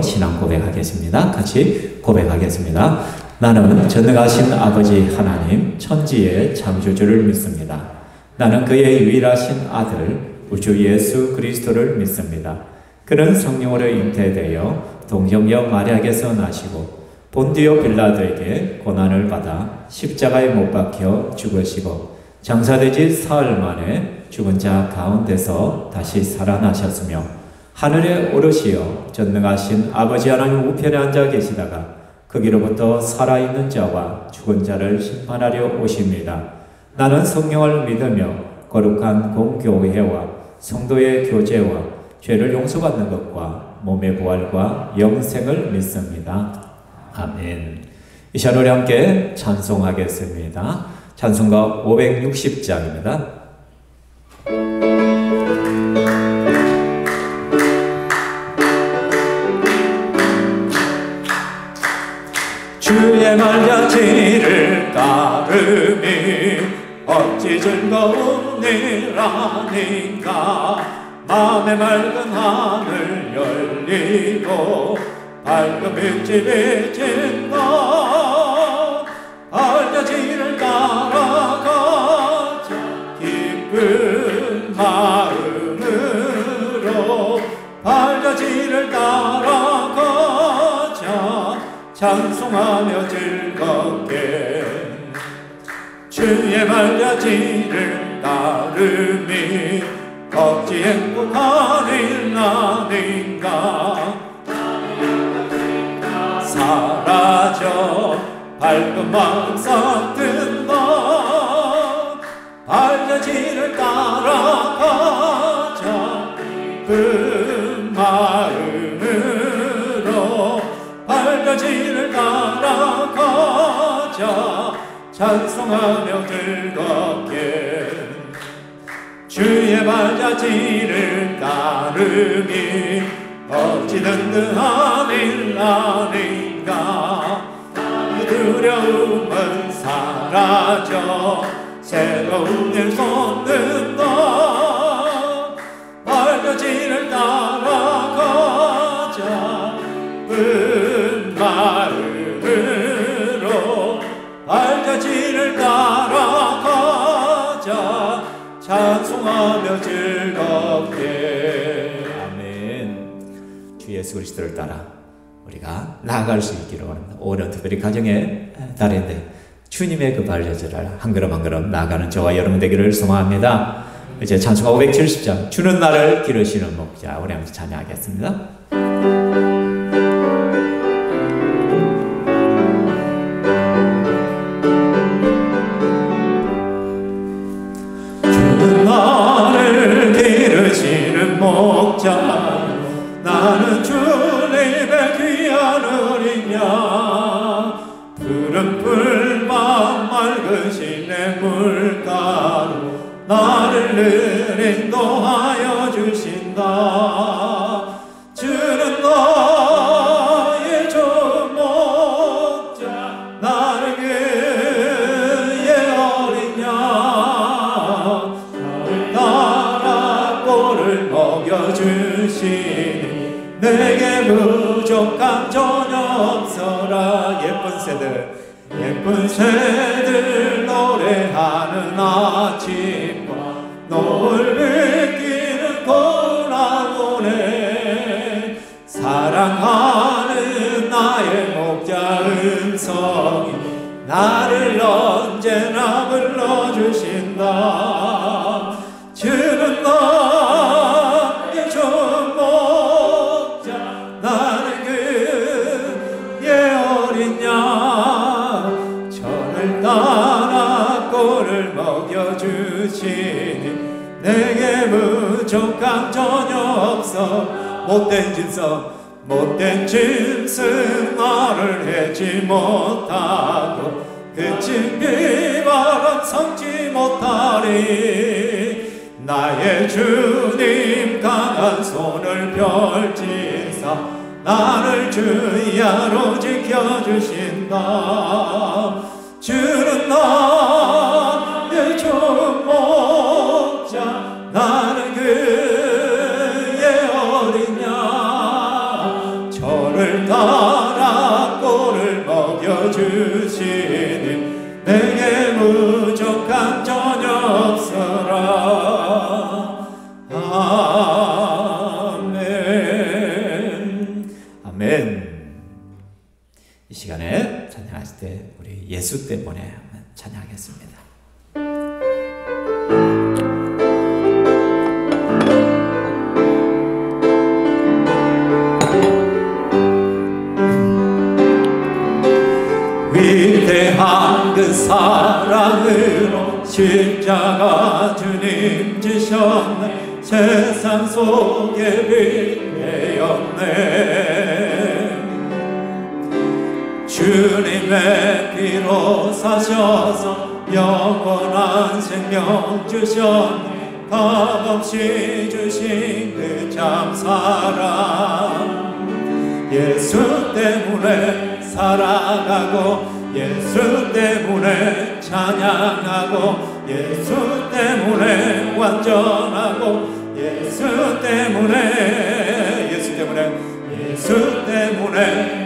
함께로 신앙 고백하겠습니다. 같이 고백하겠습니다. 나는 전능하신 아버지 하나님 천지의 창조주를 믿습니다. 나는 그의 유일하신 아들 우주 예수 그리스도를 믿습니다. 그는 성령으로 잉태되어 동정녀 마리아에게서 나시고 본디오 빌라도에게 고난을 받아 십자가에 못 박혀 죽으시고 장사되지 사흘 만에 죽은 자 가운데서 다시 살아나셨으며 하늘에 오르시어 전능하신 아버지 하나님 우편에 앉아 계시다가 거기로부터 살아있는 자와 죽은 자를 심판하려 오십니다. 나는 성령을 믿으며 거룩한 공교회와 성도의 교제와 죄를 용서받는 것과 몸의 부활과 영생을 믿습니다. 아멘. 이 시간 우리 함께 찬송하겠습니다. 찬송가 560장입니다. 주의 말자지를 따름이 어찌 즐거운 일 아닌가. 마음의 맑은 하늘 열리고 밝은 빛이 비친 것 알려지를 따라가자 기쁜 마음으로 알려지를 따라가자 찬송하며 즐겁게 주의 말자지를 따름이 어찌 행복한 일 아닌가. 사라져 밝은 마음 싹든 것 알려지를 따라가자 그 마음으로 알려지를 따라가자 찬송하며 즐겁게 주의 말자지를 따름이 어찌 든든한 일 아닌가. 두려움은 사라져 새로운 일 솟는 것 알려지를 따라가자 그 마음으로 알려지를 따라가자 찬송하며 즐겁게. 아멘. 주 예수 그리스도를 따라 우리가 나아갈 수 있기를 원합니다. 오늘 특별히 가정의 달인데 주님의 그 발자취를 한 걸음 한 걸음 나아가는 저와 여러분 되기를 소망합니다. 이제 찬송가 570장 주는 나를 기르시는 목자 우리 함께 찬양하겠습니다. 나를 기르시는 목자 나는 주님의 귀한 어린 양 푸른 풀밭 맑은 시내 물가로 나를 늘 인도하여 주신다. 주는 너의 좋은 목자 나를 그의 어린 양 먹여주시니 내게 부족한 전혀 없어라. 예쁜 새들 노래하는 아침과 노을 비키는 고라오네 사랑하는 나의 목자 음성이 나를 언제나 불러주신다. 주는 너의 좋은 목자 나는 그의 어린 양 저를 따라 꼴을 먹여주시니 내게 부족함 전혀 없어. 못된 짐승 나를 해지 못하고 그친 비바람 성지 못하리. 나의 주님 강한 손을 펼치사 나를 주야로 지켜주신다. 주는 나의 좋은 목자 나는 그의 어린 양 저를 오늘 따라 꼴을 먹여주시니 내게 부족한 전혀 없어라. 아멘. 아멘. 이 시간에 찬양하실 때 우리 예수 때문에 찬양하겠습니다. 위대한 그 사랑으로 십자가 주님 지셨네. 세상 속에 빛 되었네. 주님의 피로 사셔서 영원한 생명 주셨네. 값없이 주신 그 참 사랑. 예수 때문에 살아가고 예수 때문에 찬양하고 예수 때문에 완전하고 예수 때문에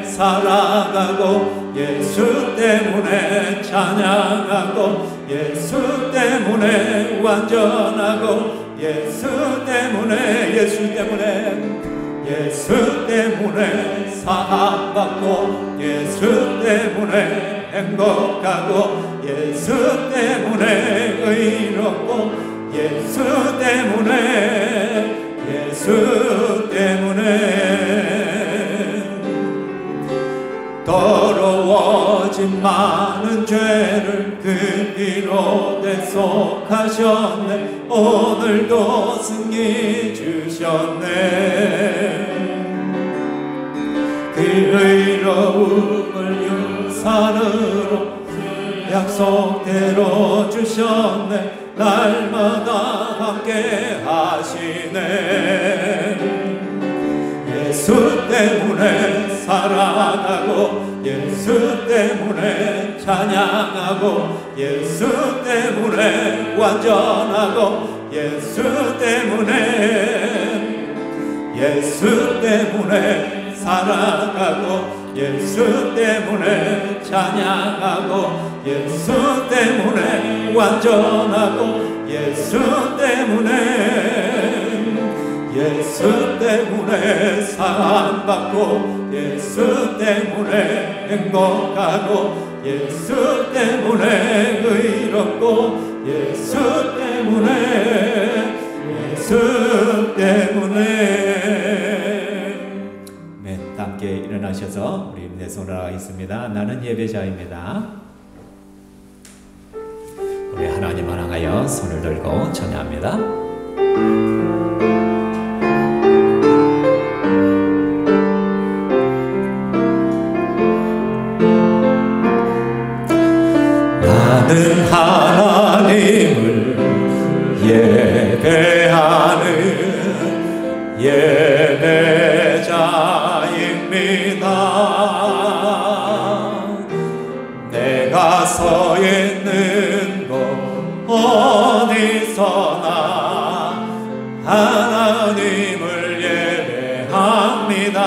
살아가고 예수 때문에 찬양하고 예수 때문에 완전하고 예수 때문에 사랑받고 예수 때문에 행복하고 예수 때문에 의롭고 예수 때문에 더러워진 많은 죄를 그 피로 대속하셨네. 오늘도 승리 주셨네. 그 의로움을 유산으로 약속대로 주셨네. 날마다 함께 하시네. 예수 때문에 살아가고 예수 때문에 찬양하고 예수 때문에 완전하고 예수 때문에 살아가고 예수 때문에 찬양하고 예수 때문에 완전하고 예수 때문에 사랑받고 예수 때문에 행복하고 예수 때문에 의롭고 예수 때문에 함께 일어나셔서 우리 내 손을 하겠습니다. 나는 예배자입니다. 우리 하나님을 향하여 손을 들고 찬양합니다. 나는 하나님을 예배하는 예배자입니다. 내가 서 있는 곳 어디서나 하나님을 예배합니다.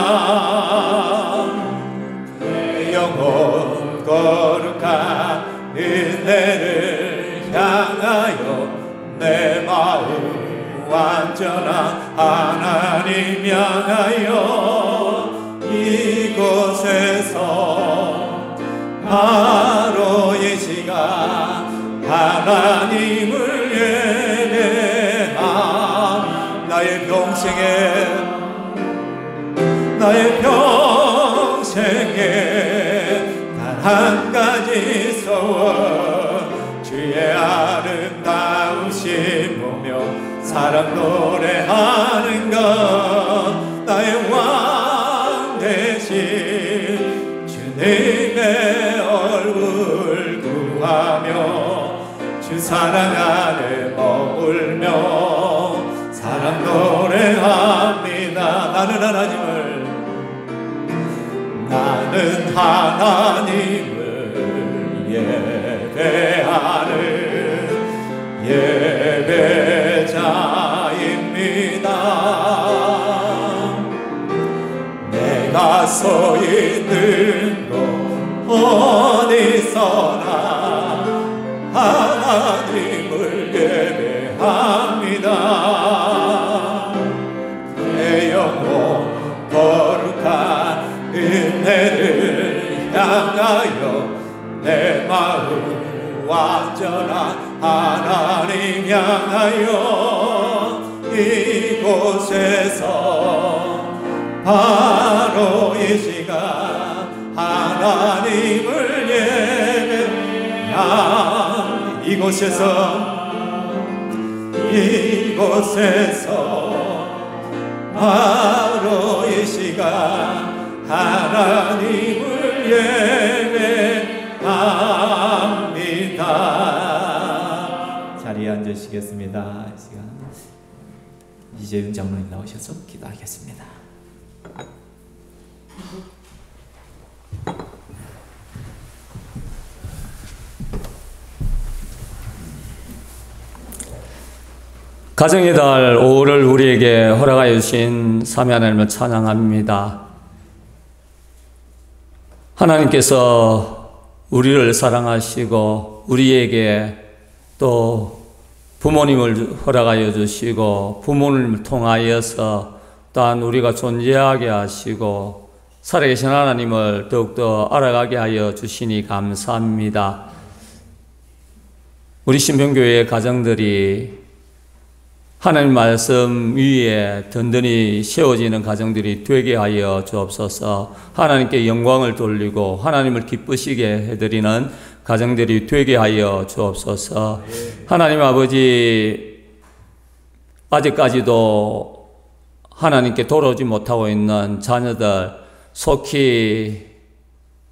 내 영혼 거룩한 은혜를 향하여 내 마음 완전한 하나님 향하여 이곳에서 바로 이 시간 하나님을 예배하. 나의 평생에 단 한 가지 소원 주의 아름다우신 보며 사랑 노래하는 것. 나의 왕 대신 주님의 얼굴 구하며 주 사랑 안에 머물며 사랑 노래합니다. 나는 하나님을 예배하는 예배자입니다. 내가 서 있는 곳 어디서나 하나님을 예배합니다. 내 영혼 거룩한 은혜를 향하여 내 마음 완전한 하나님 향하여 이곳에서 바로 이 시간 하나님을 예배하며 이곳에서 바로 이 시간 하나님을 예배합니다. 자리에 앉으시겠습니다. 이 시간 이재윤 장로님 나오셔서 기도하겠습니다. 가정의 달 5월을 우리에게 허락하여 주신 삼위 하나님을 찬양합니다. 하나님께서 우리를 사랑하시고 우리에게 또 부모님을 허락하여 주시고 부모님을 통하여서 또한 우리가 존재하게 하시고 살아계신 하나님을 더욱더 알아가게 하여 주시니 감사합니다. 우리 신평교회의 가정들이 하나님 말씀 위에 든든히 세워지는 가정들이 되게 하여 주옵소서. 하나님께 영광을 돌리고 하나님을 기쁘시게 해드리는 가정들이 되게 하여 주옵소서. 하나님 아버지, 아직까지도 하나님께 돌아오지 못하고 있는 자녀들 속히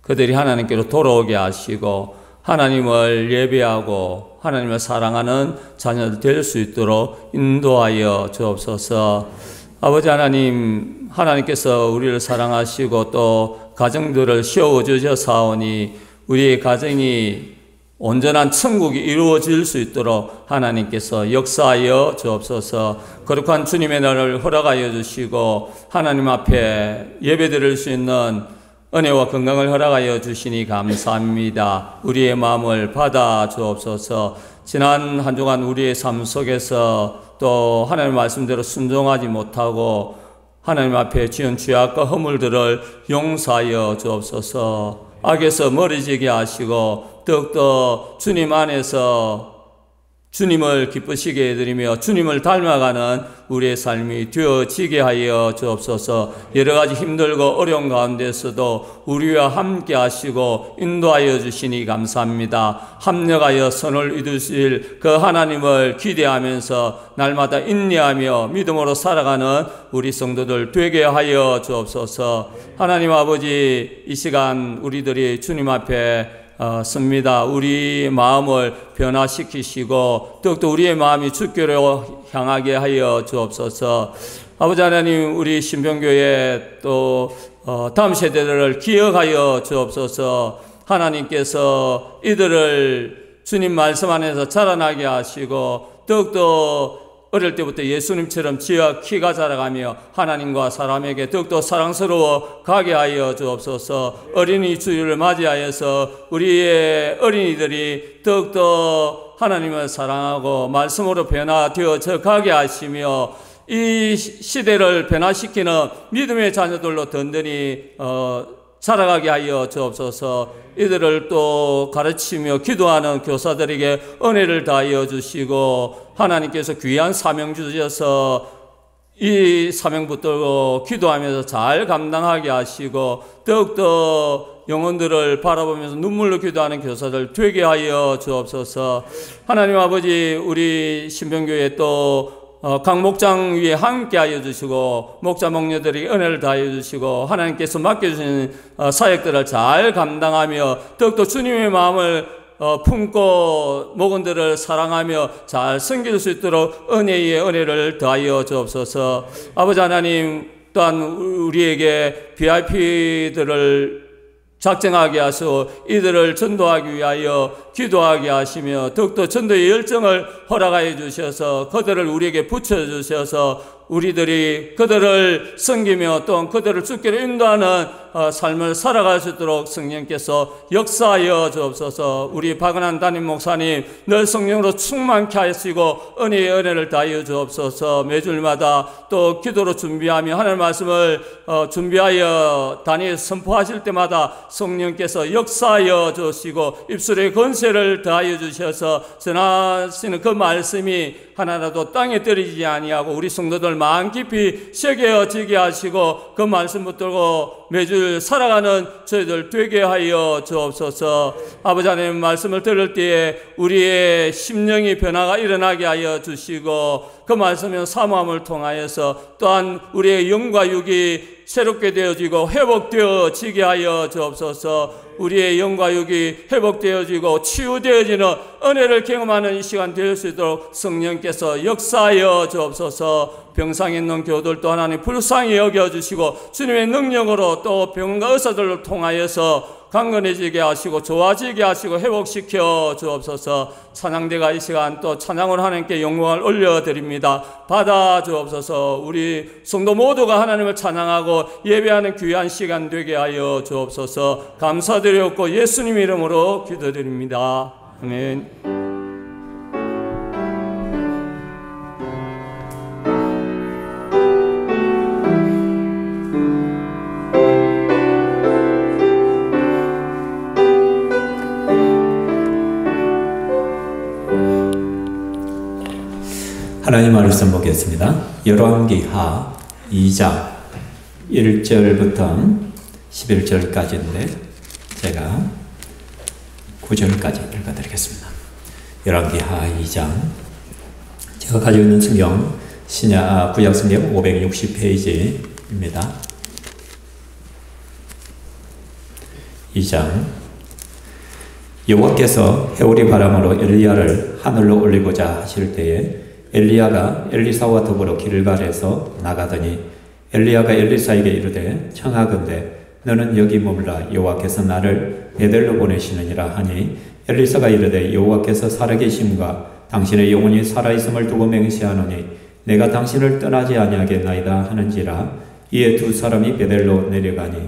그들이 하나님께로 돌아오게 하시고 하나님을 예배하고 하나님을 사랑하는 자녀들 될 수 있도록 인도하여 주옵소서. 아버지 하나님, 하나님께서 우리를 사랑하시고 또 가정들을 세워주셔사오니 우리의 가정이 온전한 천국이 이루어질 수 있도록 하나님께서 역사하여 주옵소서. 거룩한 주님의 날을 허락하여 주시고 하나님 앞에 예배드릴 수 있는 은혜와 건강을 허락하여 주시니 감사합니다. 우리의 마음을 받아 주옵소서. 지난 한 주간 우리의 삶 속에서 또 하나님 말씀대로 순종하지 못하고 하나님 앞에 지은 죄악과 허물들을 용서하여 주옵소서. 악에서 멀어지게 하시고 더욱더 주님 안에서 주님을 기쁘시게 해드리며 주님을 닮아가는 우리의 삶이 되어지게 하여 주옵소서. 여러 가지 힘들고 어려운 가운데서도 우리와 함께 하시고 인도하여 주시니 감사합니다. 합력하여 선을 이루실 그 하나님을 기대하면서 날마다 인내하며 믿음으로 살아가는 우리 성도들 되게 하여 주옵소서. 하나님 아버지, 이 시간 우리들이 주님 앞에 씁니다. 우리 마음을 변화시키시고 더욱더 우리의 마음이 주께로 향하게 하여 주옵소서. 아버지 하나님, 우리 신평교회 또 다음 세대들을 기억하여 주옵소서. 하나님께서 이들을 주님 말씀 안에서 자라나게 하시고 더욱더 어릴 때부터 예수님처럼 지어 키가 자라가며 하나님과 사람에게 더욱더 사랑스러워 가게 하여 주옵소서. 어린이 주일을 맞이하여서 우리의 어린이들이 더욱더 하나님을 사랑하고 말씀으로 변화되어져 가게 하시며 이 시대를 변화시키는 믿음의 자녀들로 든든히 살아가게 하여 주옵소서. 이들을 또 가르치며 기도하는 교사들에게 은혜를 다하여 주시고 하나님께서 귀한 사명 주셔서 이 사명 붙들고 기도하면서 잘 감당하게 하시고 더욱더 영혼들을 바라보면서 눈물로 기도하는 교사들 되게 하여 주옵소서. 하나님 아버지, 우리 신평교회 또 각 목장 위에 함께 하여 주시고 목자 목녀들에게 은혜를 다하여 주시고 하나님께서 맡겨주신 사역들을 잘 감당하며 더욱더 주님의 마음을 품고 목원들을 사랑하며 잘 섬길 수 있도록 은혜의 은혜를 더하여 주옵소서. 아버지 하나님, 또한 우리에게 VIP들을 작정하게 하시고 이들을 전도하기 위하여 기도하게 하시며 더욱더 전도의 열정을 허락하여 주셔서 그들을 우리에게 붙여주셔서 우리들이 그들을 섬기며 또 그들을 주께로 인도하는 삶을 살아갈 수 있도록 성령께서 역사하여 주옵소서. 우리 박은한 담임 목사님 늘 성령으로 충만케 하시고 은혜의 은혜를 다하여 주옵소서. 매주일마다 또 기도로 준비하며 하나님의 말씀을 준비하여 다니 선포하실 때마다 성령께서 역사하여 주시고 입술의 권세를 더하여 주셔서 전하시는 그 말씀이 하나라도 땅에 떨어지지 아니하고 우리 성도들 마음 깊이 새겨지게 하시고 그 말씀 붙들고 매주 살아가는 저희들 되게 하여 주옵소서. 아버지 하나님 말씀을 들을 때에 우리의 심령이 변화가 일어나게 하여 주시고 그 말씀의 사모함을 통하여서 또한 우리의 영과 육이 새롭게 되어지고 회복되어지게 하여 주옵소서. 우리의 영과 육이 회복되어지고 치유되어지는 은혜를 경험하는 이 시간 될 수 있도록 성령께서 역사하여 주옵소서. 병상에 있는 교들도 하나님 불쌍히 여겨주시고 주님의 능력으로 또 병원과 의사들을 통하여서 강건해지게 하시고 좋아지게 하시고 회복시켜 주옵소서. 찬양대가 이 시간 또 찬양을 하나님께 영광을 올려드립니다. 받아 주옵소서. 우리 성도 모두가 하나님을 찬양하고 예배하는 귀한 시간 되게 하여 주옵소서. 감사드렸고 예수님 이름으로 기도드립니다. 아멘. 하나님 말씀 보겠습니다. 열왕기하 2장 1절부터 11절까지인데 제가 9절까지 읽어드리겠습니다. 열왕기하 2장 제가 가지고 있는 성경 구약 성경 560페이지입니다. 2장 여호와께서 해오리 바람으로 엘리야를 하늘로 올리고자 하실 때에 엘리야가 엘리사와 더불어 길갈에서 나가더니 엘리야가 엘리사에게 이르되 청하건대 너는 여기 머물라 여호와께서 나를 베델로 보내시느니라 하니 엘리사가 이르되 여호와께서 살아계심과 당신의 영혼이 살아있음을 두고 맹세하노니 내가 당신을 떠나지 아니하겠나이다 하는지라. 이에 두 사람이 베델로 내려가니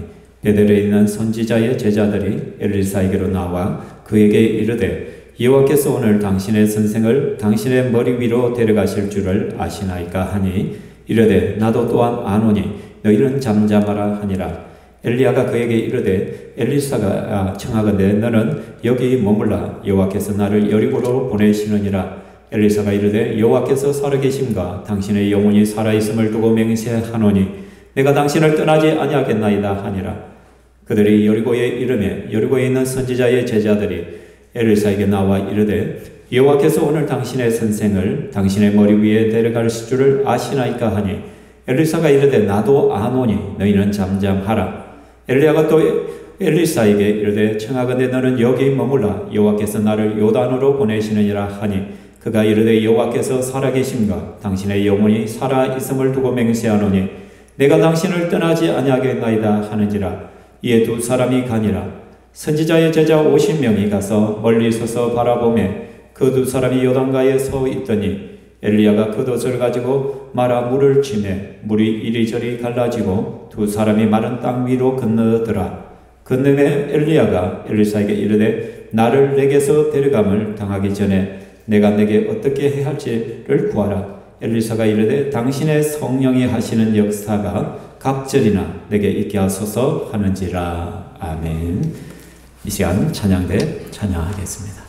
베델에 있는 선지자의 제자들이 엘리사에게로 나와 그에게 이르되 여호와께서 오늘 당신의 선생을 당신의 머리 위로 데려가실 줄을 아시나이까 하니 이르되 나도 또한 아노니 너희는 잠잠하라 하니라. 엘리야가 그에게 이르되 엘리사가 청하건대 너는 여기 머물라 여호와께서 나를 여리고로 보내시느니라. 엘리사가 이르되 여호와께서 살아계심과 당신의 영혼이 살아있음을 두고 맹세하노니 내가 당신을 떠나지 아니하겠나이다 하니라. 그들이 여리고에 이르매 여리고에 있는 선지자의 제자들이 엘리사에게 나와 이르되 여호와께서 오늘 당신의 선생을 당신의 머리 위에 데려갈 줄을 아시나이까 하니 엘리사가 이르되 나도 아노니 너희는 잠잠하라. 엘리야가 또 엘리사에게 이르되 청하건대 너는 여기 머물라 여호와께서 나를 요단으로 보내시느니라 하니 그가 이르되 여호와께서 살아계심과 당신의 영혼이 살아있음을 두고 맹세하노니 내가 당신을 떠나지 아니하겠나이다 하는지라. 이에 두 사람이 가니라. 선지자의 제자 50명이 가서 멀리 서서 바라보매 그 두 사람이 요단가에 서 있더니 엘리야가 그 돛을 가지고 말아 물을 치매 물이 이리저리 갈라지고 두 사람이 마른 땅 위로 건너더라. 건너매 엘리야가 엘리사에게 이르되 나를 내게서 데려감을 당하기 전에 내가 내게 어떻게 해야 할지를 구하라. 엘리사가 이르되 당신의 성령이 하시는 역사가 갑절이나 내게 있게 하소서 하는지라. 아멘. 이 시간 찬양대 찬양하겠습니다.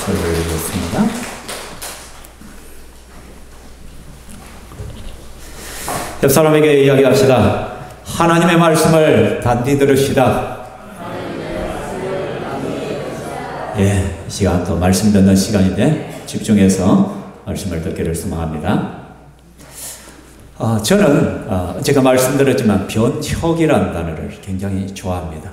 소리를 내겠습니다. 옆 사람에게 이야기합시다. 하나님의 말씀을 단디 들읍시다. 예, 이 시간 또 말씀 듣는 시간인데 집중해서 말씀을 듣기를 소망합니다. 저는 제가 말씀드렸지만 변혁이라는 단어를 굉장히 좋아합니다.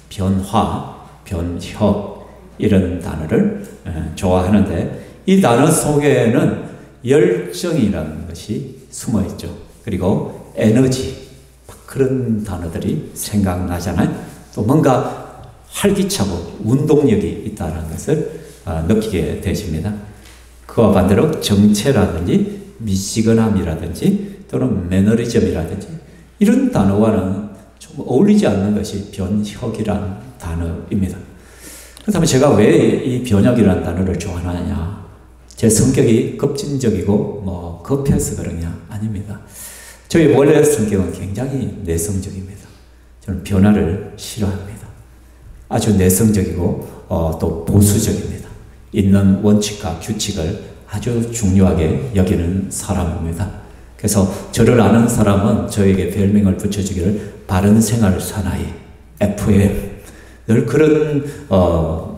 변화, 변혁 이런 단어를 좋아하는데 이 단어 속에는 열정이라는 것이 숨어 있죠. 그리고 에너지 그런 단어들이 생각나잖아요. 또 뭔가 활기차고 운동력이 있다는 것을 느끼게 되십니다. 그와 반대로 정체라든지 미시건함이라든지 또는 매너리즘이라든지 이런 단어와는 좀 어울리지 않는 것이 변혁이란 단어입니다. 그렇다면 제가 왜 이 변혁이라는 단어를 좋아하느냐? 제 성격이 급진적이고 급해서 그러냐? 아닙니다. 저희 원래 성격은 굉장히 내성적입니다. 저는 변화를 싫어합니다. 아주 내성적이고 또 보수적입니다. 있는 원칙과 규칙을 아주 중요하게 여기는 사람입니다. 그래서 저를 아는 사람은 저에게 별명을 붙여주기를 바른 생활 사나이 FM 늘 그런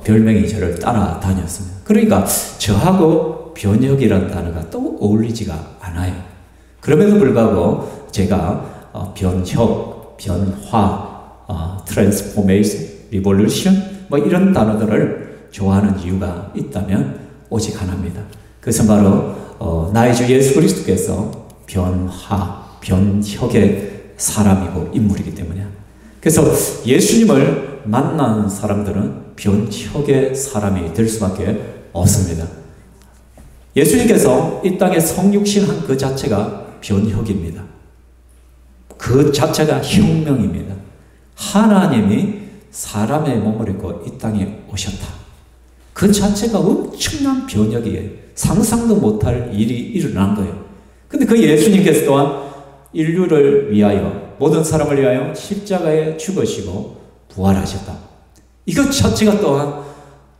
별명이 저를 따라다녔습니다. 그러니까 저하고 변혁이라는 단어가 또 어울리지가 않아요. 그럼에도 불구하고 제가 변혁, 변화, 트랜스포메이션, 리볼루션 이런 단어들을 좋아하는 이유가 있다면 오직 하나입니다. 그것은 바로 나의 주 예수 그리스도께서 변화, 변혁의 사람이고 인물이기 때문이야. 그래서 예수님을 만난 사람들은 변혁의 사람이 될 수밖에 없습니다. 예수님께서 이 땅에 성육신한 그 자체가 변혁입니다. 그 자체가 혁명입니다. 하나님이 사람의 몸을 입고 이 땅에 오셨다. 그 자체가 엄청난 변혁이에요. 상상도 못할 일이 일어난 거예요. 근데 그 예수님께서 또한 인류를 위하여 모든 사람을 위하여 십자가에 죽으시고 부활하셨다. 이것 자체가 또한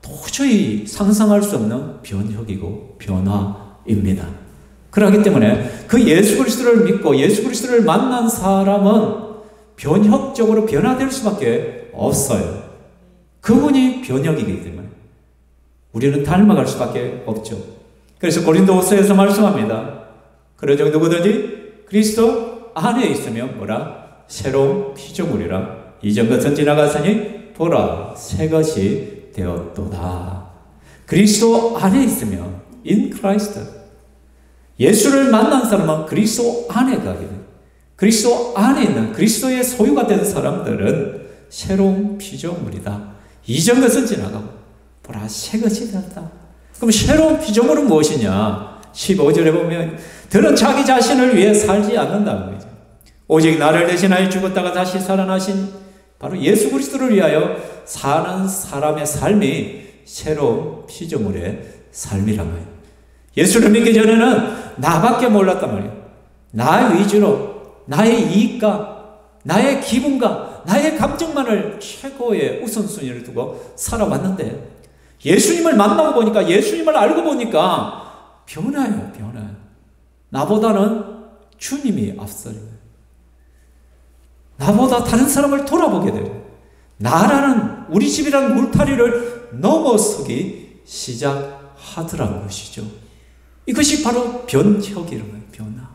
도저히 상상할 수 없는 변혁이고 변화입니다. 그렇기 때문에 그 예수 그리스도를 믿고 예수 그리스도를 만난 사람은 변혁적으로 변화될 수밖에 없어요. 그분이 변혁이기 때문에 우리는 닮아갈 수밖에 없죠. 그래서 고린도후서에서 말씀합니다. 그러므로 누구든지 그리스도 안에 있으면 뭐라? 새로운 피조물이라. 이전 것은 지나갔으니 보라 새 것이 되었도다. 그리스도 안에 있으면 in Christ 예수를 만난 사람은 그리스도 안에 가게 돼요. 그리스도 안에 있는 그리스도의 소유가 된 사람들은 새로운 피조물이다. 이전 것은 지나가고 보라 새 것이 되었다. 그럼 새로운 피조물은 무엇이냐? 15절에 보면 들은 자기 자신을 위해 살지 않는다는 거죠. 오직 나를 대신하여 죽었다가 다시 살아나신 바로 예수 그리스도를 위하여 사는 사람의 삶이 새로운 피조물의 삶이란 거예요. 예수를 믿기 전에는 나밖에 몰랐단 말이에요. 나의 위주로 나의 이익과 나의 기분과 나의 감정만을 최고의 우선순위를 두고 살아왔는데 예수님을 만나고 보니까 예수님을 알고 보니까 변화예요. 변화예요. 나보다는 주님이 앞서요. 나보다 다른 사람을 돌아보게 돼요. 나라는 우리 집이라는 울타리를 넘어서기 시작하더라는 것이죠. 이것이 바로 변혁이라는 거예요. 변화.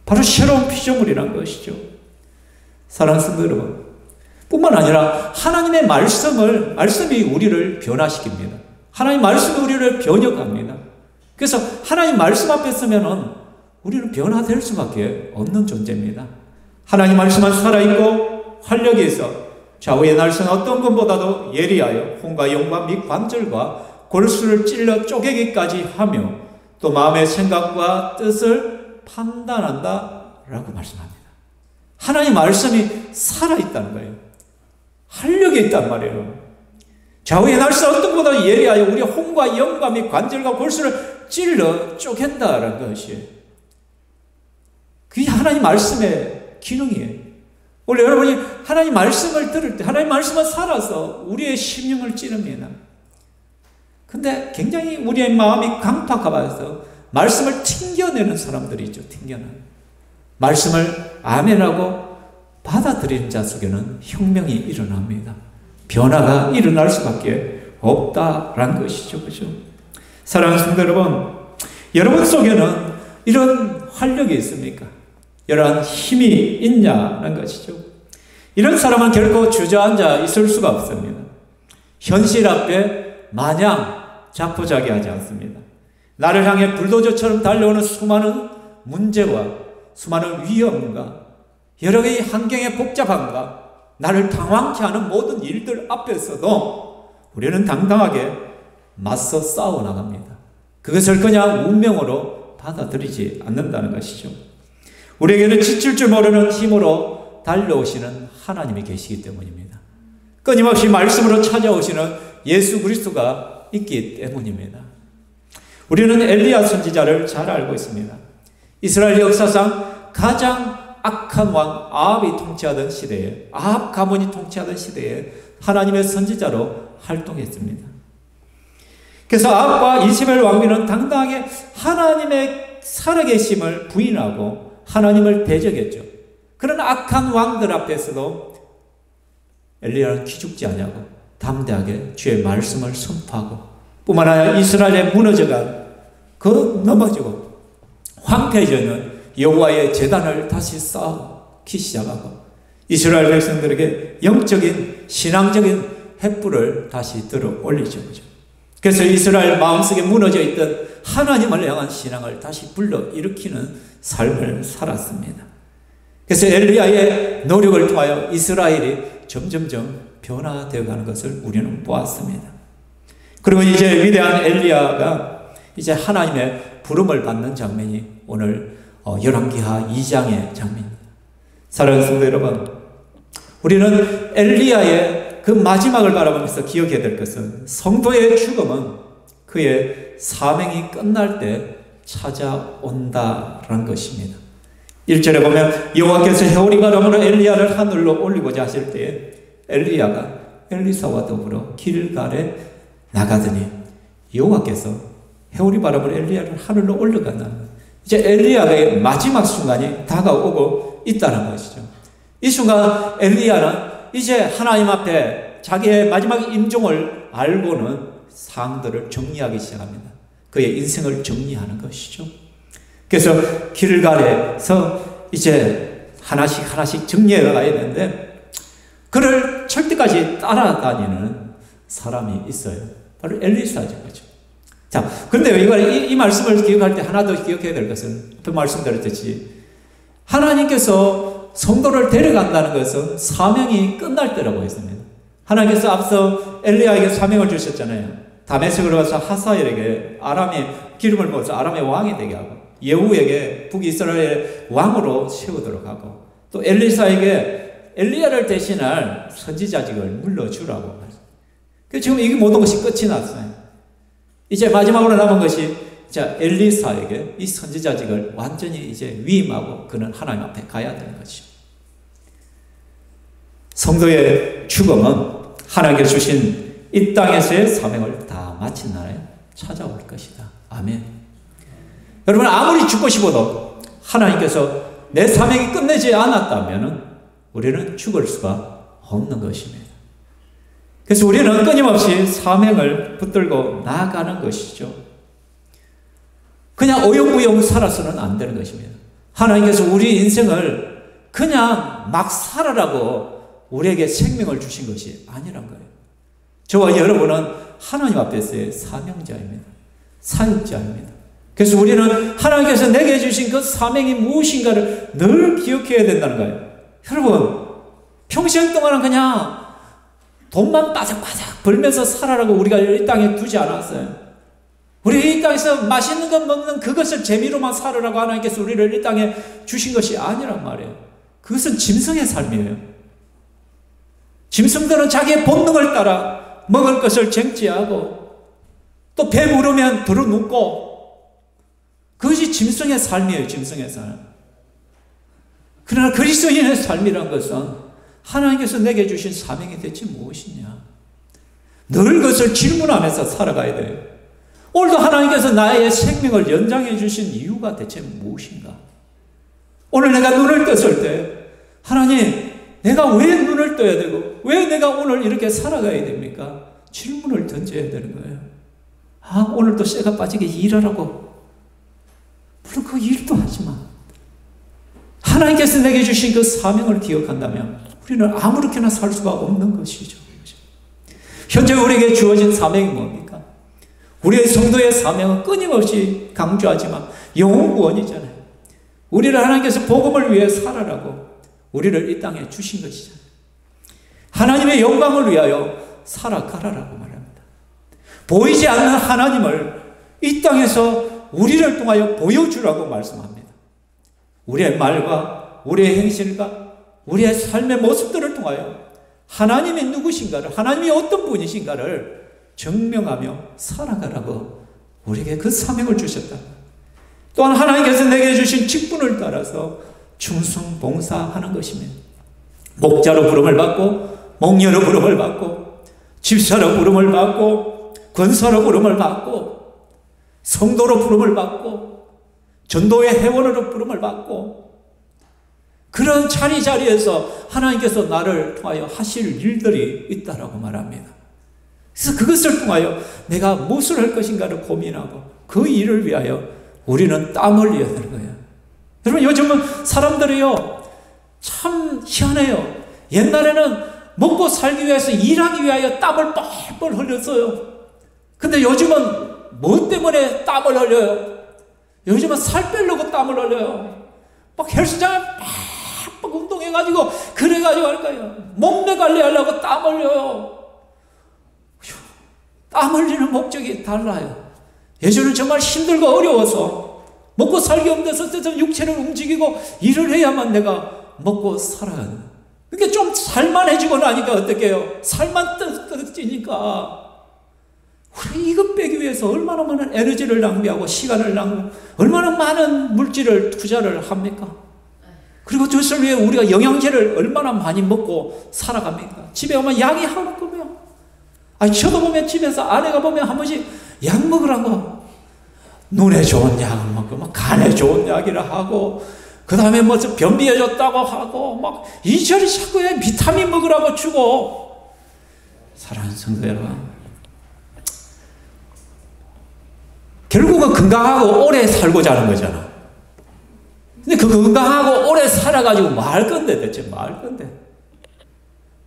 바로 새로운 피조물이라는 것이죠. 사랑하는 성도 여러분, 뿐만 아니라 하나님의 말씀이 우리를 변화시킵니다. 하나님 말씀이 우리를 변혁합니다. 그래서 하나님 말씀 앞에 서면은 우리는 변화될 수밖에 없는 존재입니다. 하나님 말씀은 살아있고 활력이 있어 좌우의 날선 어떤 것보다도 예리하여 혼과 영과 및 관절과 골수를 찔러 쪼개기까지 하며 또 마음의 생각과 뜻을 판단한다 라고 말씀합니다. 하나님 말씀이 살아있다는 거예요. 활력이 있단 말이에요. 좌우의 날선 어떤 것보다 예리하여 우리 혼과 영과 및 관절과 골수를 찔러 쪼갠다라는 것이에요. 그게 하나님 말씀의 기능이에요. 원래 여러분이 하나님 말씀을 들을 때 하나님 말씀은 살아서 우리의 심령을 찌릅니다. 근데 굉장히 우리의 마음이 강팍하면서 말씀을 튕겨내는 사람들이 있죠. 튕겨내는. 말씀을 아멘하고 받아들이는 자 속에는 혁명이 일어납니다. 변화가 일어날 수밖에 없다라는 것이죠. 그죠? 사랑하는 성도 여러분, 여러분 속에는 이런 활력이 있습니까? 이러한 힘이 있냐는 것이죠. 이런 사람은 결코 주저앉아 있을 수가 없습니다. 현실 앞에 마냥 자포자기하지 않습니다. 나를 향해 불도저처럼 달려오는 수많은 문제와 수많은 위험과 여러 개의 환경의 복잡함과 나를 당황케 하는 모든 일들 앞에서도 우리는 당당하게 맞서 싸워 나갑니다. 그것을 그냥 운명으로 받아들이지 않는다는 것이죠. 우리에게는 지칠 줄 모르는 힘으로 달려오시는 하나님이 계시기 때문입니다. 끊임없이 말씀으로 찾아오시는 예수 그리스도가 있기 때문입니다. 우리는 엘리야 선지자를 잘 알고 있습니다. 이스라엘 역사상 가장 악한 왕 아합이 통치하던 시대에, 아합 가문이 통치하던 시대에 하나님의 선지자로 활동했습니다. 그래서 아합과 이세벨 왕비는 당당하게 하나님의 살아계심을 부인하고 하나님을 대적했죠. 그런 악한 왕들 앞에서도 엘리야는 기죽지 아니하고 담대하게 주의 말씀을 선포하고, 뿐만 아니라 이스라엘에 무너져간 그 넘어지고 황폐해져 있는 여호와의 제단을 다시 쌓기 시작하고 이스라엘 백성들에게 영적인 신앙적인 횃불을 다시 들어 올리죠. 그래서 이스라엘 마음속에 무너져 있던 하나님을 향한 신앙을 다시 불러일으키는 삶을 살았습니다. 그래서 엘리야의 노력을 통하여 이스라엘이 점점점 변화되어가는 것을 우리는 보았습니다. 그리고 이제 위대한 엘리야가 이제 하나님의 부름을 받는 장면이 오늘 열왕기하 2장의 장면입니다. 사랑하는 성도 여러분, 우리는 엘리야의 그 마지막을 바라보면서 기억해야 될 것은 성도의 죽음은 그의 사명이 끝날 때 찾아온다라는 것입니다. 1절에 보면 여호와께서 해오리 바람으로 엘리야를 하늘로 올리고자 하실 때에 엘리야가 엘리사와 더불어 길갈에 나가더니 여호와께서 해오리 바람으로 엘리야를 하늘로 올려간다는 거예요. 이제 엘리야의 마지막 순간이 다가오고 있다는 것이죠. 이 순간 엘리야는 이제 하나님 앞에 자기의 마지막 임종을 알고는 사항들을 정리하기 시작합니다. 그의 인생을 정리하는 것이죠. 그래서 길갈에서 이제 하나씩 정리해 가야 되는데 그를 철퇴까지 따라다니는 사람이 있어요. 바로 엘리사죠. 그렇죠? 자, 그런데 이 말씀을 기억할 때 하나 더 기억해야 될 것은 앞에 말씀드렸듯이 하나님께서 성도를 데려간다는 것은 사명이 끝날 때라고 했습니다. 하나님께서 앞서 엘리야에게 사명을 주셨잖아요. 다메섹으로 가서 하사엘에게 아람의 기름을 부어서 아람의 왕이 되게 하고 예후에게 북이스라엘의 왕으로 세우도록 하고 또 엘리사에게 엘리야를 대신할 선지자직을 물려주라고. 지금 이게 모든 것이 끝이 났어요. 이제 마지막으로 남은 것이 자 엘리사에게 이 선지자직을 완전히 이제 위임하고 그는 하나님 앞에 가야 되는 것이죠. 성도의 죽음은 하나님께서 주신 이 땅에서의 사명을 다 마친 날에 찾아올 것이다. 아멘. 여러분 아무리 죽고 싶어도 하나님께서 내 사명이 끝내지 않았다면 우리는 죽을 수가 없는 것입니다. 그래서 우리는 끊임없이 사명을 붙들고 나아가는 것이죠. 그냥 어영부영 살아서는 안 되는 것입니다. 하나님께서 우리 인생을 그냥 막 살아라고 우리에게 생명을 주신 것이 아니란 거예요. 저와 여러분은 하나님 앞에서의 사명자입니다. 사역자입니다. 그래서 우리는 하나님께서 내게 주신 그 사명이 무엇인가를 늘 기억해야 된다는 거예요. 여러분, 평생 동안은 그냥 돈만 바삭바삭 벌면서 살아라고 우리가 이 땅에 두지 않았어요. 우리 이 땅에서 맛있는 것 먹는 그것을 재미로만 살으라고 하나님께서 우리를 이 땅에 주신 것이 아니란 말이에요. 그것은 짐승의 삶이에요. 짐승들은 자기의 본능을 따라 먹을 것을 쟁취하고 또 배부르면 들어눕고 그것이 짐승의 삶이에요. 짐승의 삶. 그러나 그리스도인의 삶이란 것은 하나님께서 내게 주신 사명이 대체 무엇이냐? 늘 그것을 질문하면서 살아가야 돼요. 오늘도 하나님께서 나의 생명을 연장해 주신 이유가 대체 무엇인가? 오늘 내가 눈을 떴을 때 하나님, 내가 왜 눈을 떠야 되고 왜 내가 오늘 이렇게 살아가야 됩니까? 질문을 던져야 되는 거예요. 오늘도 쇠가 빠지게 일하라고. 물론 그 일도 하지만 하나님께서 내게 주신 그 사명을 기억한다면 우리는 아무렇게나 살 수가 없는 것이죠. 현재 우리에게 주어진 사명이 뭡니까? 우리의 성도의 사명은 끊임없이 강조하지만 영웅구원이잖아요. 우리를 하나님께서 복음을 위해 살아라고 우리를 이 땅에 주신 것이잖아요. 하나님의 영광을 위하여 살아가라라고 말합니다. 보이지 않는 하나님을 이 땅에서 우리를 통하여 보여주라고 말씀합니다. 우리의 말과 우리의 행실과 우리의 삶의 모습들을 통하여 하나님이 누구신가를, 하나님이 어떤 분이신가를 증명하며 살아가라고 우리에게 그 사명을 주셨다. 또한 하나님께서 내게 주신 직분을 따라서 충성봉사하는 것입니다. 목자로 부름을 받고 목녀로 부름을 받고 집사로 부름을 받고 권사로 부름을 받고 성도로 부름을 받고 전도의 회원으로 부름을 받고 그런 자리자리에서 하나님께서 나를 통하여 하실 일들이 있다라고 말합니다. 그래서 그것을 통하여 내가 무엇을 할 것인가를 고민하고 그 일을 위하여 우리는 땀을 흘려야 되는 거예요. 여러분, 요즘은 사람들이요 참 희한해요. 옛날에는 먹고 살기 위해서 일하기 위하여 땀을 뻘뻘 흘렸어요. 근데 요즘은 뭐 때문에 땀을 흘려요? 요즘은 살 빼려고 땀을 흘려요. 막 헬스장에 막 운동해가지고 그래가지고 할 거예요. 몸매 관리하려고 땀 흘려요. 땀 흘리는 목적이 달라요. 예전은 정말 힘들고 어려워서 먹고 살기 없는 데서 육체를 움직이고 일을 해야만 내가 먹고 살아요. 그러니까 좀 살만해지고 나니까 어떻게 해요? 살만 뜯어지니까 우리 이것 빼기 위해서 얼마나 많은 에너지를 낭비하고 시간을 낭비하고 얼마나 많은 물질을 투자를 합니까? 그리고 그것을 위해 우리가 영양제를 얼마나 많이 먹고 살아갑니까? 집에 오면 약이 하는 거며 저도 보면 집에서 아내가 보면 한 번씩 약 먹으라고 눈에 좋은 약 먹고 막 간에 좋은 약이라 하고 그 다음에 뭐 변비해졌다고 하고 막 이철이 자꾸 비타민 먹으라고 주고. 사랑하는 성도 여러분, 결국은 건강하고 오래 살고자 하는 거잖아. 근데 그 건강하고 오래 살아가지고 뭐 할 건데, 대체 뭐 할 건데?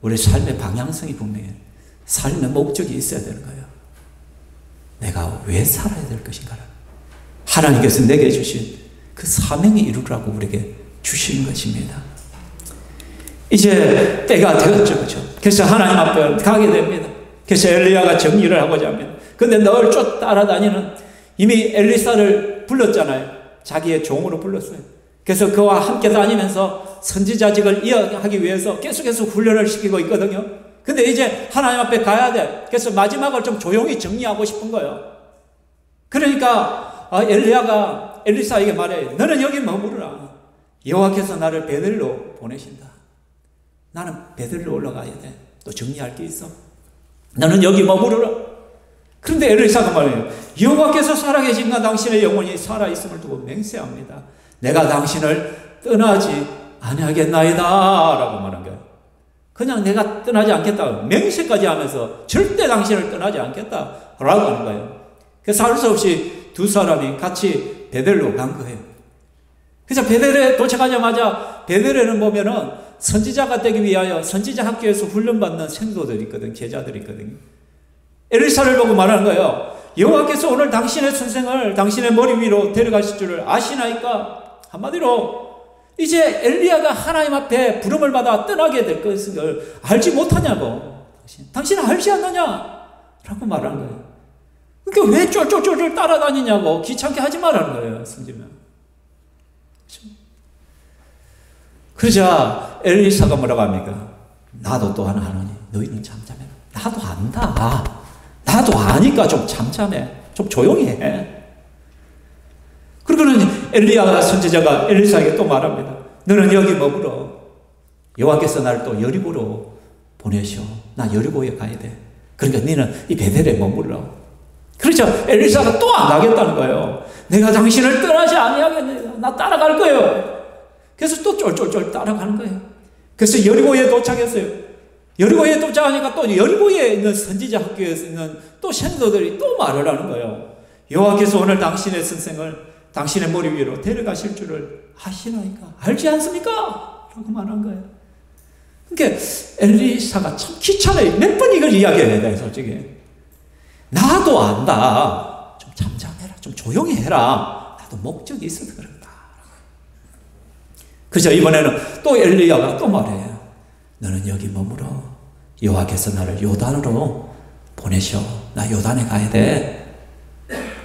우리 삶의 방향성이 분명해. 삶의 목적이 있어야 되는 거예요. 내가 왜 살아야 될 것인가? 하나님께서 내게 주신 그 사명이 이루라고 우리에게 주시는 것입니다. 이제 때가 되었죠, 그렇죠? 그래서 하나님 앞에 가게 됩니다. 그래서 엘리야가 정리를 하고자 합니다. 근데 널 쫓 따라다니는, 이미 엘리사를 불렀잖아요. 자기의 종으로 불렀어요. 그래서 그와 함께 다니면서 선지자직을 이어가기 위해서 계속해서 훈련을 시키고 있거든요. 근데 이제 하나님 앞에 가야 돼. 그래서 마지막을 좀 조용히 정리하고 싶은 거예요. 그러니까 엘리야가 엘리사에게 말해요. 너는 여기 머무르라. 여호와께서 나를 베델로 보내신다. 나는 베델로 올라가야 돼. 또 정리할 게 있어. 너는 여기 머무르라. 그런데 엘리사가 말해요. 여호와께서 살아계신가 당신의 영혼이 살아있음을 두고 맹세합니다. 내가 당신을 떠나지 아니하겠나이다 라고 말한 거예요. 그냥 내가 떠나지 않겠다 맹세까지 하면서 절대 당신을 떠나지 않겠다 라고 하는 거예요. 그래서 할 수 없이 두 사람이 같이 베델로 간 거예요. 그래서 베델에 도착하자마자 베델에는 보면은 선지자가 되기 위하여 선지자 학교에서 훈련받는 생도들이 있거든, 제자들이 있거든요. 엘리사를 보고 말하는 거예요. 여호와께서 오늘 당신의 선생을 당신의 머리 위로 데려가실 줄을 아시나이까? 한마디로 이제 엘리야가 하나님 앞에 부름을 받아 떠나게 될 것을 알지 못하냐고. 당신은 알지 않느냐? 라고 말하는 거예요. 그러니까 왜 쫄쫄쫄 따라다니냐고. 귀찮게 하지 말라는 거예요, 성지면. 그러자 엘리사가 뭐라고 합니까? 나도 또한 하노니 너희는 잠잠해라. 나도 안다. 나도 아니까 좀 잠잠해. 좀 조용히 해. 그러고는 엘리야 선지자가 엘리사에게 또 말합니다. 너는 여기 머물러. 여호와께서 나를 또 여리고로 보내셔. 나 여리고에 가야 돼. 그러니까 너는 이 베델에 머물러. 그렇죠. 엘리사가 또 안 가겠다는 거예요. 내가 당신을 떠나지 아니하겠네. 나 따라갈 거예요. 그래서 또 쫄쫄쫄 따라가는 거예요. 그래서 여리고에 도착했어요. 여리고에 도착하니까 또 여리고에 있는 선지자 학교에 있는 또 생도들이 또 말을 하는 거예요. 여호와께서 오늘 당신의 선생을 당신의 머리 위로 데려가실 줄을 아시나이까? 알지 않습니까? 라고 말한 거예요. 그러니까 엘리사가 참 귀찮아요. 몇 번 이걸 이야기해야 돼, 솔직히. 나도 안다. 좀 잠잠해라. 좀 조용히 해라. 나도 목적이 있어서 그런다. 그죠? 이번에는 또 엘리야가 또 말해요. 너는 여기 머물어. 여호와께서 나를 요단으로 보내셔. 나 요단에 가야 돼.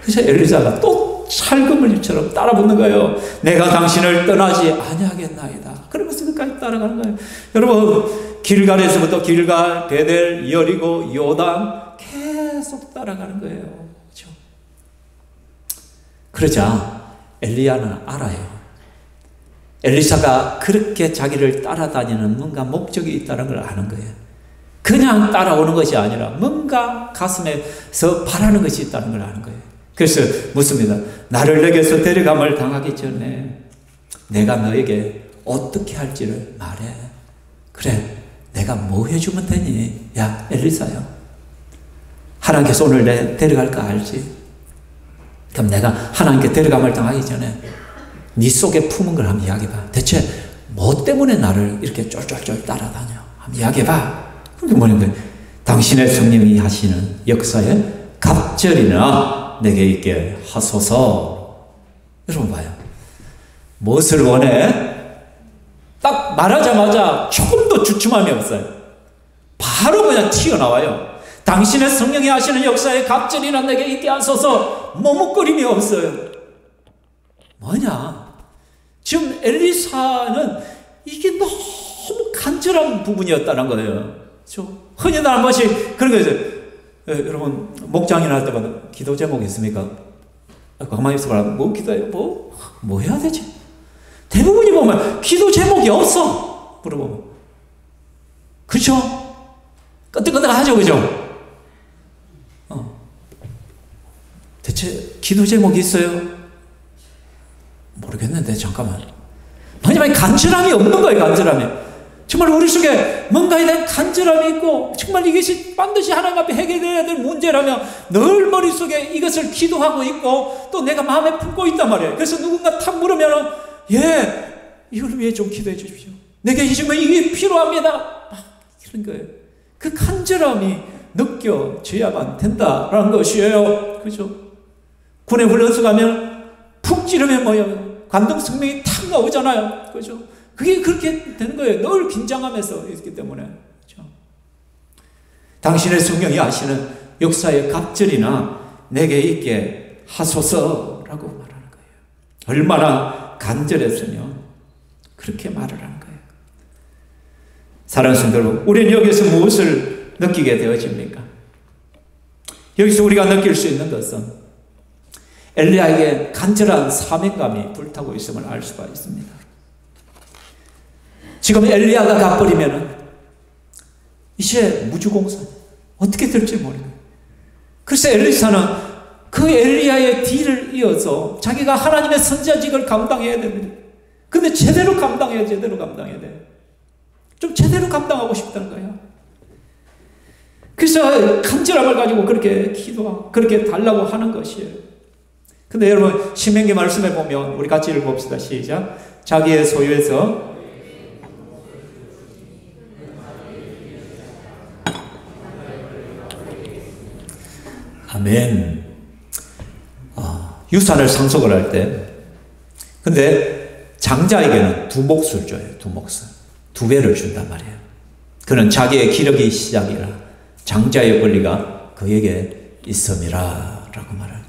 그래서 엘리사가 또 찰금을처럼 따라붙는 거예요. 내가 당신을 떠나지 아니하겠나이다. 그러면서 끝까지 따라가는 거예요. 여러분, 길갈에서부터 길갈, 베델, 여리고, 요단 계속 따라가는 거예요. 그렇죠? 그러자 엘리야는 알아요. 엘리사가 그렇게 자기를 따라다니는 뭔가 목적이 있다는 걸 아는 거예요. 그냥 따라오는 것이 아니라 뭔가 가슴에서 바라는 것이 있다는 걸 아는 거예요. 그래서 묻습니다. 나를 내게서 데려감을 당하기 전에 내가 너에게 어떻게 할지를 말해. 그래, 내가 뭐 해주면 되니? 야, 엘리사야, 하나님께서 오늘 내 데려갈 거 알지? 그럼 내가 하나님께 데려감을 당하기 전에 네 속에 품은 걸 한번 이야기해봐. 대체 뭐 때문에 나를 이렇게 쫄쫄쫄 따라다녀? 한번 이야기해봐. 그게 뭐냐면 당신의 성령이 하시는 역사에 갑절이나 내게 있게 하소서. 여러분 봐요. 무엇을 원해? 딱 말하자마자 조금도 주춤함이 없어요. 바로 그냥 튀어나와요. 당신의 성령이 하시는 역사에 갑절이나 내게 있게 하소서. 머뭇거림이 없어요. 뭐냐? 지금 엘리사는 이게 너무 간절한 부분이었다는 거예요. 흔히들 한 번씩 그런 거 있어요. 여러분, 목장이나 할 때마다 기도 제목이 있습니까? 가만히 있어봐라. 뭐 기도해요? 뭐 해야 되지? 대부분이 보면 기도 제목이 없어. 물어보면. 그쵸? 끄떡끄떡하죠, 그죠? 대체 기도 제목이 있어요? 모르겠는데, 잠깐만. 왜냐면 간절함이 없는 거예요, 간절함이. 정말 우리 속에 뭔가에 대한 간절함이 있고, 정말 이것이 반드시 하나님 앞에 해결되어야 될 문제라면 늘 머릿속에 이것을 기도하고 있고, 또 내가 마음에 품고 있단 말이에요. 그래서 누군가 탁 물으면, 예, 이걸 위해 좀 기도해 주십시오. 내게 지금 이게 필요합니다. 막 이런 거예요. 그 간절함이 느껴져야만 된다라는 것이에요. 그죠? 군에 훈련소 가면 푹 찌르면 뭐예요? 관동 성명이 탁 나오잖아요. 그죠? 그게 그렇게 되는 거예요. 늘 긴장하면서 있기 때문에. 그렇죠? 당신의 성령이 하시는 역사의 갑절이나 내게 있게 하소서라고 말하는 거예요. 얼마나 간절했으면 그렇게 말을 하는 거예요. 사랑하는 성도 여러분, 우리는 여기서 무엇을 느끼게 되어집니까? 여기서 우리가 느낄 수 있는 것은 엘리야에게 간절한 사명감이 불타고 있음을 알 수가 있습니다. 지금 엘리야가 가버리면 이제 무주공산 어떻게 될지 모르겠어요. 그래서 엘리사는 그 엘리야의 뒤를 이어서 자기가 하나님의 선지자직을 감당해야 됩니다. 근데 제대로 감당해야 돼. 좀 제대로 감당하고 싶다는 거예요. 그래서 간절함을 가지고 그렇게 기도하고 그렇게 달라고 하는 것이에요. 근데 여러분, 신명기 말씀에 보면 우리 같이 읽어봅시다. 시작. 자기의 소유에서 아멘. 유산을 상속을 할 때, 근데 장자에게는 두 몫을 줘요. 두 몫을. 두 배를 준단 말이에요. 그는 자기의 기력이 시작이라 장자의 권리가 그에게 있음이라 라고 말합니다.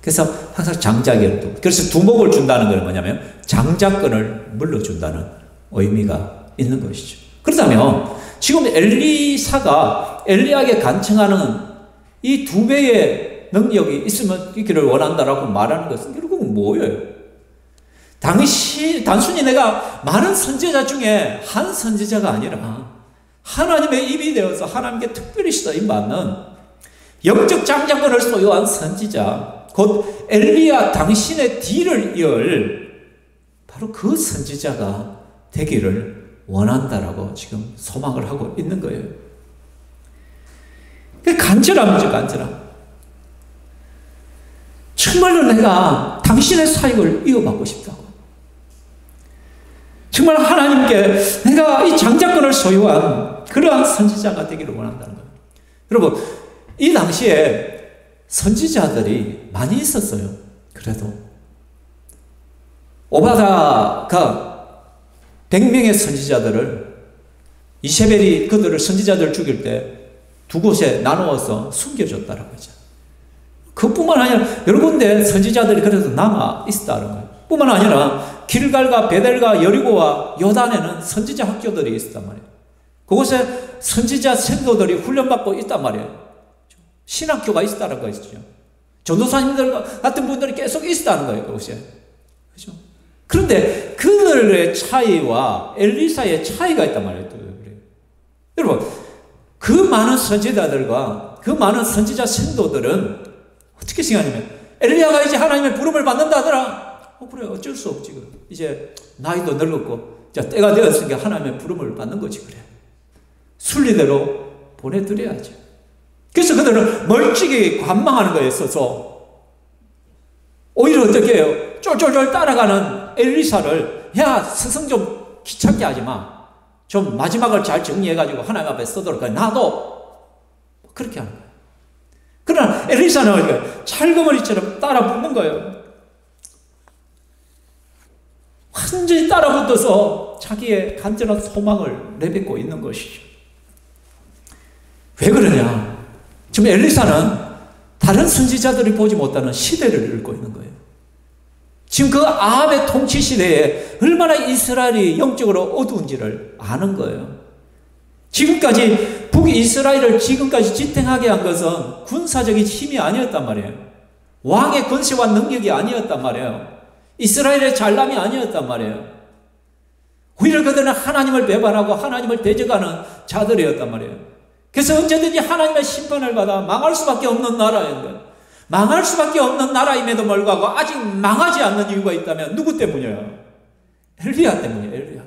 그래서 항상 장자에게는, 그래서 두 몫을 준다는 건 뭐냐면 장자권을 물려준다는 의미가 있는 것이죠. 그렇다면 지금 엘리사가 엘리야에게 간청하는 이 두 배의 능력이 있으면 있기를 원한다라고 말하는 것은 결국은 뭐예요? 단순히 내가 많은 선지자 중에 한 선지자가 아니라 하나님의 입이 되어서 하나님께 특별히 쓰임받는 영적 장자권을 소유한 선지자, 곧 엘리야 당신의 뒤를 이을 바로 그 선지자가 되기를 원한다라고 지금 소망을 하고 있는 거예요. 간절함이죠, 간절함. 정말로 내가 당신의 사역을 이어받고 싶다고. 정말 하나님께 내가 이 장자권을 소유한 그러한 선지자가 되기를 원한다는 거예요. 여러분, 이 당시에 선지자들이 많이 있었어요. 그래도 오바다가 100명의 선지자들을 이세벨이 그들을 선지자들 죽일 때 두 곳에 나누어서 숨겨줬다라고 하죠. 그뿐만 아니라 여러 군데 선지자들이 그래도 남아 있었다는 거예요. 뿐만 아니라 길갈과 베델과 여리고와 요단에는 선지자 학교들이 있었단 말이에요. 그곳에 선지자 생도들이 훈련받고 있단 말이에요. 신학교가 있었다는 것이죠. 전도사님들 같은 분들이 계속 있었다는 거예요, 그곳에. 그렇죠? 그런데 그들의 차이와 엘리사의 차이가 있단 말이에요. 여러분, 그 많은 선지자들과 그 많은 선지자 생도들은 어떻게 생각하냐면, 엘리야가 이제 하나님의 부름을 받는다더라. 그래, 어쩔 수 없지. 이제 나이도 늙었고, 자, 때가 되었으니까 하나님의 부름을 받는 거지, 그래. 순리대로 보내드려야죠. 그래서 그들은 멀찍이 관망하는 거에 있어서, 오히려 어떻게 해요? 쫄쫄쫄 따라가는 엘리사를, 야, 스승 좀 귀찮게 하지 마. 좀 마지막을 잘 정리해가지고 하나님 앞에 서도록 해. 나도 그렇게 하는 거예요. 그러나 엘리사는 찰거머리처럼 따라 붙는 거예요. 완전히 따라 붙어서 자기의 간절한 소망을 내뱉고 있는 것이죠. 왜 그러냐? 지금 엘리사는 다른 선지자들이 보지 못하는 시대를 읽고 있는 거예요. 지금 그 아합의 통치 시대에 얼마나 이스라엘이 영적으로 어두운지를 아는 거예요. 지금까지 북이스라엘을 지금까지 지탱하게 한 것은 군사적인 힘이 아니었단 말이에요. 왕의 권세와 능력이 아니었단 말이에요. 이스라엘의 잘남이 아니었단 말이에요. 오히려 그들은 하나님을 배반하고 하나님을 대적하는 자들이었단 말이에요. 그래서 언제든지 하나님의 심판을 받아 망할 수밖에 없는 나라였는데, 망할 수밖에 없는 나라임에도 불구하고 아직 망하지 않는 이유가 있다면 누구 때문이에요? 엘리야 때문이에요.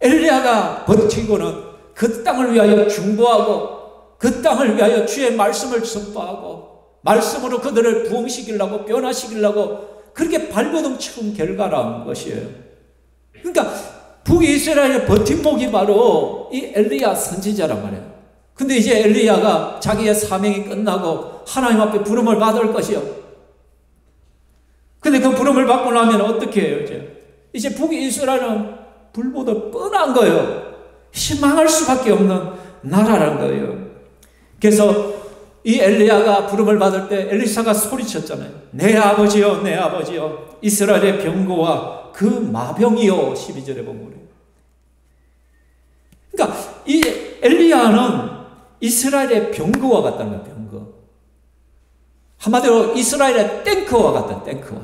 엘리야가 버티고는 그 땅을 위하여 중보하고 그 땅을 위하여 주의 말씀을 선포하고 말씀으로 그들을 부흥시키려고 변화시키려고 그렇게 발버둥 치는 결과라는 것이에요. 그러니까 북이스라엘의 버팀목이 바로 이 엘리야 선지자란 말이에요. 근데 이제 엘리야가 자기의 사명이 끝나고 하나님 앞에 부름을 받을 것이요. 근데 그 부름을 받고 나면 어떻게 해요? 이제 북이스라엘은 불보듯 뻔한 거예요. 이제 망할 수밖에 없는 나라란 거예요. 그래서 이 엘리야가 부름을 받을 때 엘리사가 소리쳤잖아요. 내 아버지요, 내 아버지요, 이스라엘의 병거와 그 마병이요. 12절에 보면 그래요. 그러니까 이 엘리야는 이스라엘의 병거와 같다는 거예요. 병거. 한마디로 이스라엘의 탱크와 같다. 탱크와.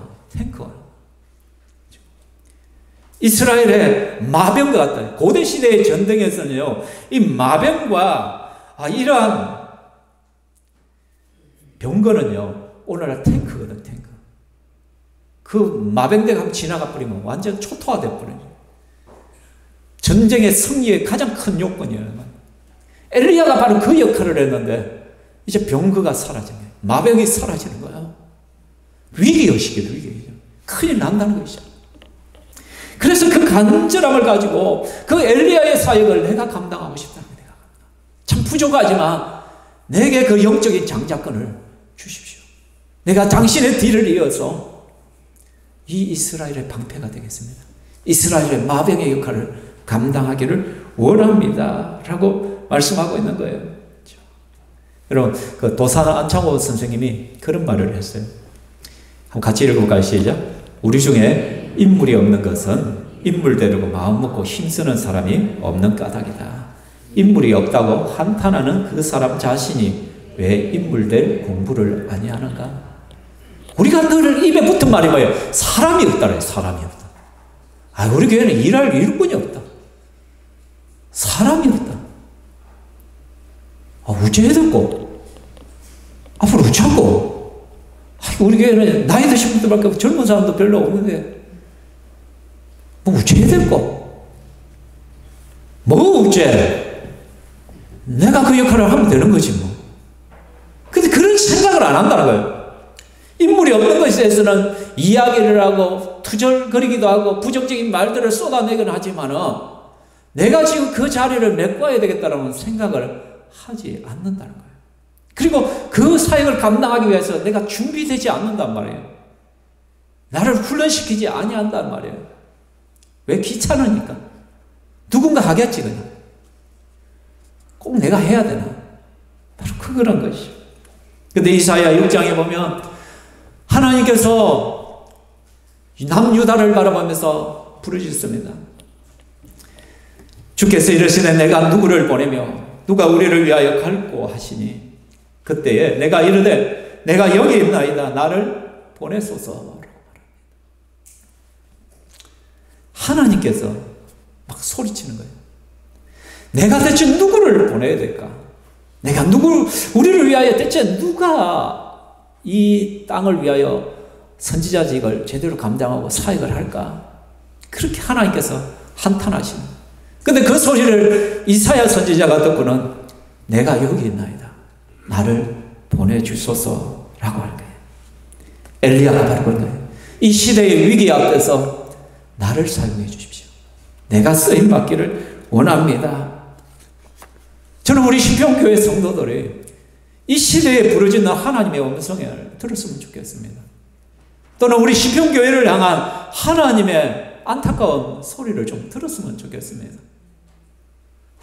이스라엘의 마병과 같다. 고대 시대의 전쟁에서는요, 이 마병과 이러한 병거는요, 오늘날 탱크거든, 탱크. 그 마병대가 한번 지나가 버리면 완전 초토화돼 버려요. 전쟁의 승리의 가장 큰 요건이에요. 엘리야가 바로 그 역할을 했는데 이제 병거가 사라진 거예요. 마병이 사라지는 거예요. 위기의식이에요, 위기의식. 큰일 난다는 것이죠. 그래서 그 간절함을 가지고 그 엘리야의 사역을 내가 감당하고 싶다. 참 부족하지만 내게 그 영적인 장자권을 주십시오. 내가 당신의 뒤를 이어서 이 이스라엘의 방패가 되겠습니다. 이스라엘의 마병의 역할을 감당하기를 원합니다. 라고 말씀하고 있는 거예요. 그렇죠? 여러분, 그 도사 안창호 선생님이 그런 말을 했어요. 한번 같이 읽어볼까요? 시작. 우리 중에 인물이 없는 것은 인물 되려고 마음 먹고 힘쓰는 사람이 없는 까닭이다. 인물이 없다고 한탄하는 그 사람 자신이 왜 인물될 공부를 아니하는가? 우리가 늘 입에 붙은 말이 뭐예요? 사람이 없다래요. 사람이 없다. 우리 교회는 일할 일꾼이 없다. 사람이 없다. 어째 듣고 앞으로 어쩌고 우리 교회는 나이 드신 분들밖에 없고 젊은 사람도 별로 없는데 뭐 어째 듣고 뭐 어째 내가 그 역할을 하면 되는 거지 뭐. 근데 그런 생각을 안 한다는 거예요. 인물이 없는 것에 대해서는 이야기를 하고 투절거리기도 하고 부정적인 말들을 쏟아내긴 하지만은 내가 지금 그 자리를 메꿔야 되겠다는 생각을 하지 않는다는 거예요. 그리고 그 사역을 감당하기 위해서 내가 준비되지 않는단 말이에요. 나를 훈련시키지 아니한단 말이에요. 왜? 귀찮으니까. 누군가 하겠지 그냥. 꼭 내가 해야 되나? 바로 그런 것이죠. 근데 이사야 6장에 보면 하나님께서 남유다를 바라보면서 부르짖습니다. 주께서 이르시되 내가 누구를 보내며 누가 우리를 위하여 갈고 하시니 그때에 내가 이르되 내가 여기 있나이다 나를 보내소서. 하나님께서 막 소리치는 거예요. 내가 대체 누구를 보내야 될까? 내가 우리를 위하여 대체 누가 이 땅을 위하여 선지자직을 제대로 감당하고 사역을 할까? 그렇게 하나님께서 한탄하시는. 근데 그 소리를 이사야 선지자가 듣고는 내가 여기 있나이다. 나를 보내주소서라고 할 거예요. 엘리야가 바로 그런 거예요. 이 시대의 위기 앞에서 나를 사용해 주십시오. 내가 쓰임받기를 원합니다. 저는 우리 신평교회 성도들이 이 시대에 부르짖는 하나님의 음성을 들었으면 좋겠습니다. 또는 우리 신평교회를 향한 하나님의 안타까운 소리를 좀 들었으면 좋겠습니다.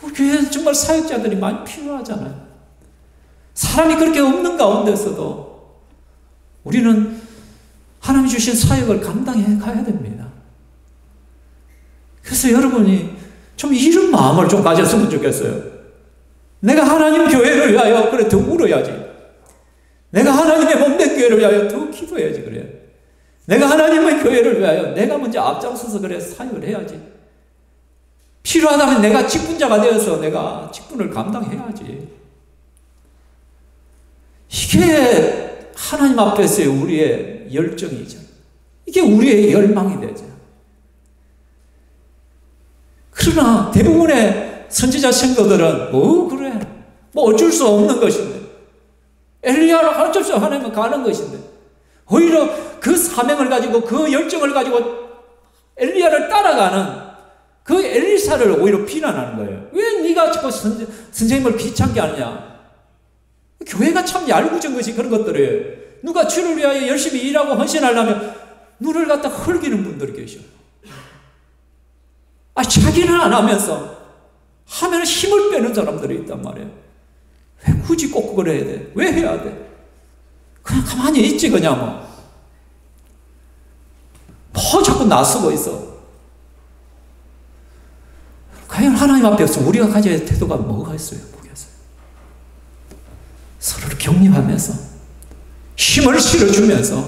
우리 교회는 정말 사역자들이 많이 필요하잖아요. 사람이 그렇게 없는 가운데서도 우리는 하나님 주신 사역을 감당해 가야 됩니다. 그래서 여러분이 좀 이런 마음을 좀 가졌으면 좋겠어요. 내가 하나님 교회를 위하여 그래 더 울어야지. 내가 하나님의 몸된 교회를 위하여 더 기도해야지 그래. 내가 하나님의 교회를 위하여 내가 먼저 앞장서서 그래 사역을 해야지. 필요하다면 내가 직분자가 되어서 내가 직분을 감당해야지. 이게 하나님 앞에서의 우리의 열정이죠. 이게 우리의 열망이 되죠. 그러나 대부분의 선지자 성도들은 그래 뭐 어쩔 수 없는 것인데 엘리야를 어쩔 수 하나님은 가는 것인데 오히려 그 사명을 가지고 그 열정을 가지고 엘리야를 따라가는 그 엘리사를 오히려 비난하는 거예요. 왜 네가 자꾸 선생님을 귀찮게 하느냐. 교회가 참 얄궂은 것이 그런 것들이에요. 누가 주를 위하여 열심히 일하고 헌신하려면 눈을 갖다 헐기는 분들이 계셔. 자기는 안 하면서 하면 힘을 빼는 사람들이 있단 말이에요. 왜 굳이 꼭 그걸 해야 돼? 왜 해야 돼? 그냥 가만히 있지 그냥 뭐 자꾸 나서고 있어. 과연 하나님 앞에서 우리가 가져야 할 태도가 뭐가 있어요? 모르겠어요. 서로를 격려하면서 힘을 실어주면서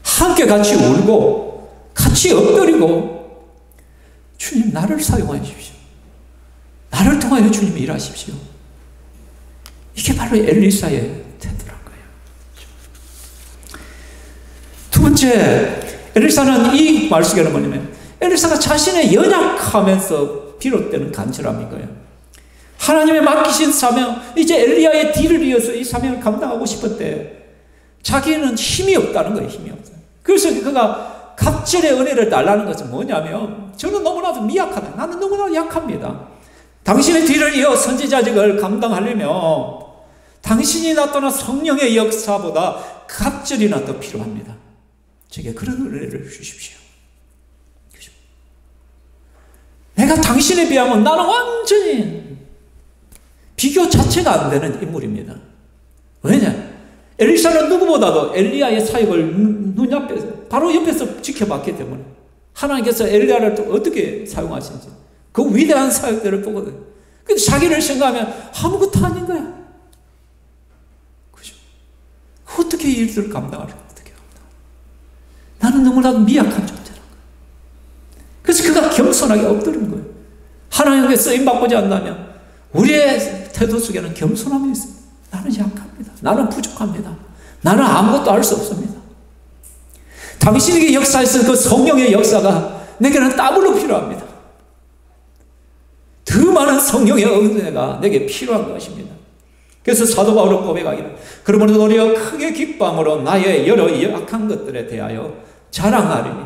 함께 같이 울고 같이 엎드리고 주님 나를 사용해 주십시오. 나를 통하여 주님이 일하십시오. 이게 바로 엘리사의 태도란 거예요. 두 번째, 엘리사는 이 말씀에는 뭐냐면 엘리사가 자신의 연약하면서 비롯되는 간절함인 거예요. 하나님의 맡기신 사명, 이제 엘리야의 뒤를 이어서 이 사명을 감당하고 싶을 때 자기는 힘이 없다는 거예요. 힘이 없어요. 그래서 그가 갑절의 은혜를 달라는 것은 뭐냐면 저는 너무나도 미약하다. 나는 너무나 약합니다. 당신의 뒤를 이어 선지자직을 감당하려면 당신이 나타난 성령의 역사보다 갑절이나 더 필요합니다. 제게 그런 은혜를 주십시오. 내가 당신에 비하면 나는 완전히 비교 자체가 안 되는 인물입니다. 왜냐? 엘리사는 누구보다도 엘리야의 사역을 눈앞에서 바로 옆에서 지켜봤기 때문에 하나님께서 엘리야를 또 어떻게 사용하신지 그 위대한 사역들을 보거든요. 근데 자기를 생각하면 아무것도 아닌 거야. 그죠? 어떻게 이 일들을 감당하려? 어떻게 감당? 나는 너무나도 미약한 존재라는 거야. 그래서 그가 겸손하게 엎드린 거예요. 하나님께 쓰임받고자 한다면 우리의 태도 속에는 겸손함이 있습니다. 나는 약합니다. 나는 부족합니다. 나는 아무것도 알 수 없습니다. 당신에게 역사했던 그 성령의 역사가 내게는 더블로 필요합니다. 더 많은 성령의 은혜가 내게 필요한 것입니다. 그래서 사도 바울은 고백하기를 그러므로 도리어 크게 기뻐함으로 나의 여러 약한 것들에 대하여 자랑하리니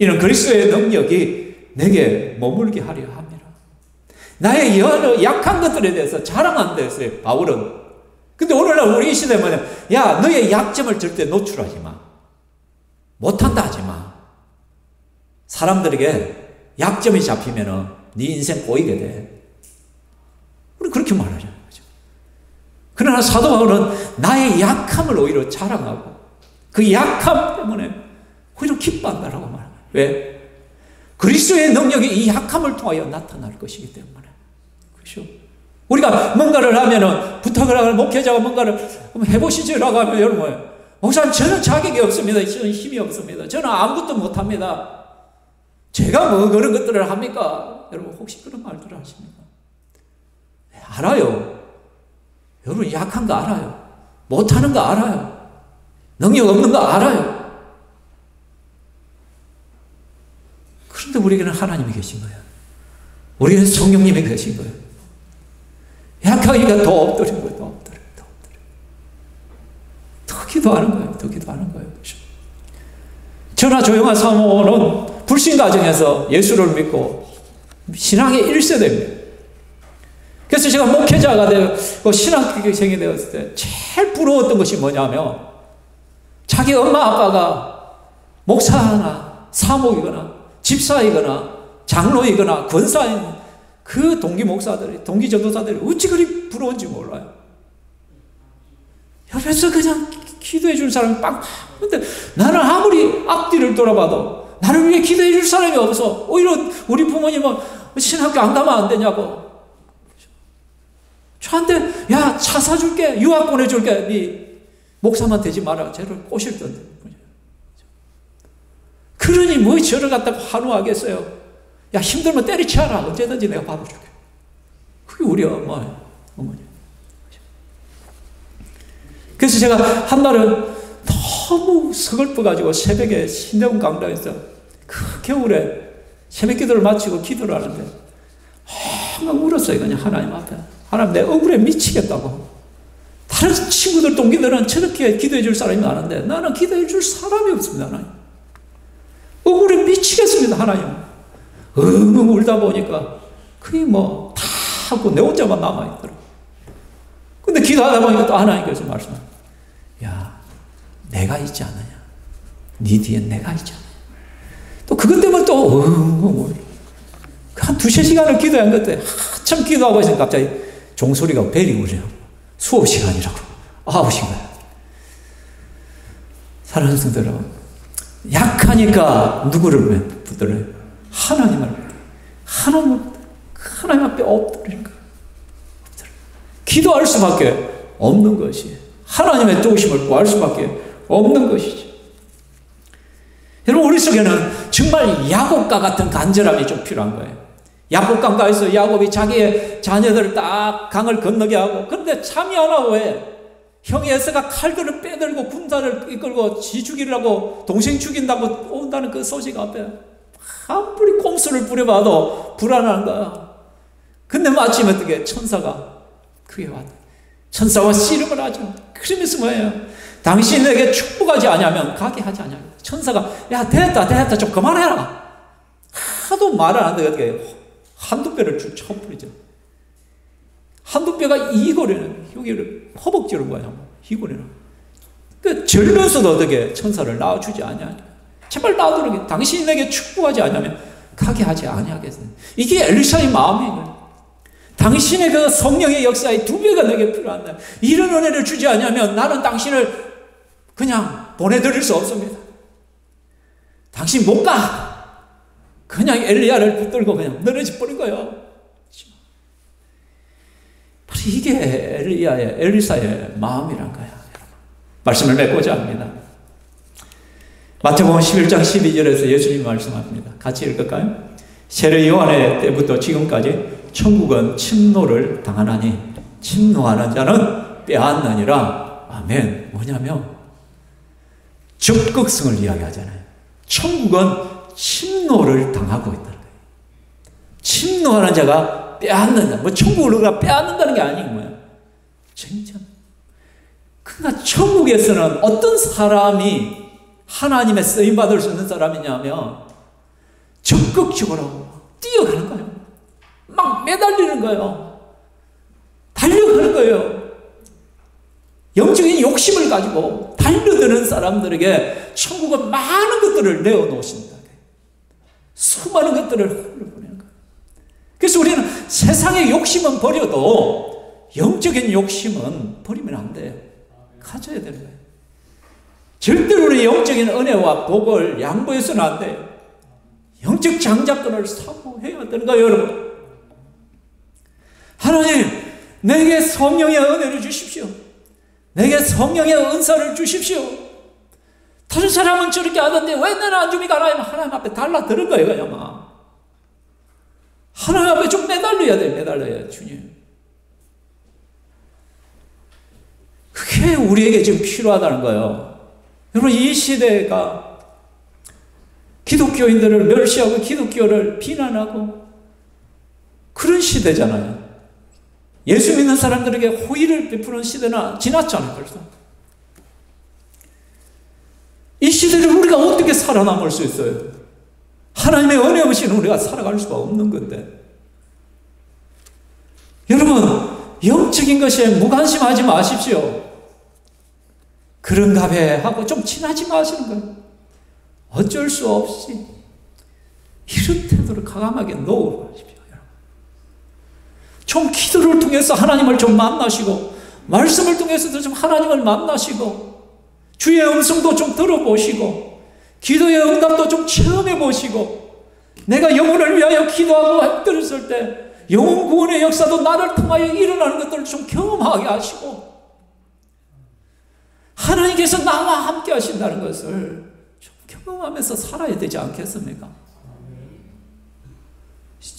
이는 그리스도의 능력이 내게 머물게 하려 함이라. 나의 여러 약한 것들에 대해서 자랑한다 했어요, 바울은. 근데 오늘날 우리 이 시대에 뭐냐, 야, 너의 약점을 절대 노출하지 마. 못한다 하지 마. 사람들에게 약점이 잡히면은 네 인생 꼬이게 돼. 우리 그렇게 말하잖아요. 그러나 사도 바울은 나의 약함을 오히려 자랑하고 그 약함 때문에 오히려 기뻐한다라고 말합니다. 왜? 그리스도의 능력이 이 약함을 통하여 나타날 것이기 때문에. 그렇죠? 우리가 뭔가를 하면은 부탁을 하는 목회자가 뭔가를 해보시죠라고 하면 여러분 뭐예요? 목사님 저는 자격이 없습니다. 저는 힘이 없습니다. 저는 아무것도 못합니다. 제가 뭐 그런 것들을 합니까? 여러분 혹시 그런 말들을 하십니까? 네, 알아요. 여러분 약한 거 알아요. 못하는 거 알아요. 능력 없는 거 알아요. 그런데 우리에게는 하나님이 계신 거예요. 우리에게는 성령님이 계신 거예요. 약하니까 더 엎드린 거예요. 더 엎드려. 더 기도하는 거예요. 더 기도하는 거예요. 저나 조용한 사모는 불신 가정에서 예수를 믿고 신앙의 1세대입니다. 그래서 제가 목회자가 되고 신학생이 되었을 때 제일 부러웠던 것이 뭐냐면 자기 엄마 아빠가 목사나 사목이거나 집사이거나 장로이거나 권사인 그 동기 목사들이, 동기 전도사들이 어찌 그리 부러운지 몰라요. 옆에서 그냥 기도해 줄 사람이 빵빵. 근데 나는 아무리 앞뒤를 돌아봐도 나를 위해 기도해 줄 사람이 없어. 오히려 우리 부모님은 신학교 안 가면 안 되냐고. 저한테 야, 차 사줄게, 유학 보내줄게, 네 목사만 되지 마라. 쟤를 꼬실 텐데. 그러니 뭐 저를 갖다가 환호하겠어요. 야, 힘들면 때리치아라. 언제든지 내가 받아줄게. 그게 우리 어머니. 그래서 제가 한 날은 너무 서글퍼가지고 새벽에 신대원 강당에서 그 겨울에 새벽 기도를 마치고 기도를 하는데 막 울었어요. 그냥 하나님 앞에. 하나님, 내 억울해 미치겠다고. 다른 친구들, 동기들은 저렇게 기도해 줄 사람이 많은데 나는 기도해 줄 사람이 없습니다. 하나님. 억울해 미치겠습니다. 하나님. 엉엉 울다 보니까 그게 뭐 다 하고 내 혼자만 남아있더라고. 근데 기도하다 보니까 또 하나님께서 말씀하세요. 야, 내가 있지 않느냐. 네 뒤에 내가 있지 않느냐. 또 그것 때문에 또 엉엉 울고 한 2-3시간을 기도한 것 때문에 한참 기도하고 있으니까 갑자기 종소리가 벨이 울려요. 수업 시간이라고. 9시인 거야. 사랑하는 성도 여러분, 약하니까 누구를 붙들어요? 하나님을 붙들어요. 하나님 앞에 엎드리는 거예요. 기도할 수밖에 없는 것이에요. 하나님의 도우심을 구할 수밖에 없는 것이죠. 여러분, 우리 속에는 정말 야곱과 같은 간절함이 좀 필요한 거예요. 야곱강가에서 야곱이 자기의 자녀들을 딱 강을 건너게 하고, 그런데 참이 안 하고 왜? 형이 에서가 칼들을 빼들고 군사를 이끌고 지 죽이려고 동생 죽인다고 온다는 그 소식 앞에 아무리 꼼수를 부려봐도 불안한 거야. 근데 마침 어떻게 천사가 그게 왔다. 천사와 씨름을 하죠. 그러면서 뭐예요? 당신에게 축복하지 않으면 가게 하지 않냐. 천사가 야, 됐다 좀 그만해라. 하도 말을 안 하는데 어떻게 한두 뼈를 쭉 쳐버리죠. 한두 뼈가 이고리는 여기를 허벅지로 뭐냐, 이고리는. 그 절면서도 어떻게 천사를 낳아주지 않냐. 제발 낳아두게. 당신이 내게 축복하지 않으면 가게 하지 아니하겠습니다. 이게 엘리사의 마음이에요. 당신의 그 성령의 역사의 2배가 내게 필요한다. 이런 은혜를 주지 않으면 나는 당신을 그냥 보내드릴 수 없습니다. 당신 못 가. 그냥 엘리야를 붙들고 그냥 늘어져 버린 거예요. 바로 이게 엘리사의 마음이란 거야. 말씀을 맺고자 합니다. 마태복음 11장 12절에서 예수님이 말씀합니다. 같이 읽을까요? 세례 요한의 때부터 지금까지 천국은 침노를 당하나니 침노하는 자는 빼앗느니라. 아멘. 뭐냐면 적극성을 이야기하잖아요. 천국은 침노를 당하고 있다는 거예요. 침노하는 자가 빼앗는다. 뭐 천국을 우리가 빼앗는다는 게 아니고 뭐예요. 진짜. 그러니까 천국에서는 어떤 사람이 하나님의 쓰임받을 수 있는 사람이냐면 적극적으로 뛰어가는 거예요. 막 매달리는 거예요. 달려가는 거예요. 영적인 욕심을 가지고 달려드는 사람들에게 천국은 많은 것들을 내어놓으신다. 수많은 것들을 흘려보내는 거예요. 그래서 우리는 세상의 욕심은 버려도 영적인 욕심은 버리면 안 돼요. 가져야 되는 거예요. 절대로 우리 영적인 은혜와 복을 양보해서는 안 돼요. 영적 장자권을 사모해야 되는 거예요, 여러분. 하나님, 내게 성령의 은혜를 주십시오. 내게 성령의 은사를 주십시오. 다른 사람은 저렇게 하던데 왜 나는 안 줍니까? 하나님 앞에 달라드는 거예요, 그냥 막. 하나님 앞에 좀 매달려야 돼, 매달려야 돼, 주님. 그게 우리에게 지금 필요하다는 거예요. 여러분, 이 시대가 기독교인들을 멸시하고 기독교를 비난하고 그런 시대잖아요. 예수 믿는 사람들에게 호의를 베푸는 시대는 지났잖아요, 벌써. 이 시대를 우리가 어떻게 살아남을 수 있어요? 하나님의 은혜 없이는 우리가 살아갈 수가 없는 건데. 여러분, 영적인 것에 무관심하지 마십시오. 그런가 봐 하고 좀 지나지 마시는 거예요. 어쩔 수 없이 이런 태도를 과감하게 놓으십시오. 좀 기도를 통해서 하나님을 좀 만나시고 말씀을 통해서도 좀 하나님을 만나시고 주의 음성도 좀 들어보시고 기도의 응답도 좀 체험해 보시고 내가 영혼을 위하여 기도하고 들었을 때 영혼 구원의 역사도 나를 통하여 일어나는 것들을 좀 경험하게 하시고 하나님께서 나와 함께 하신다는 것을 좀 경험하면서 살아야 되지 않겠습니까?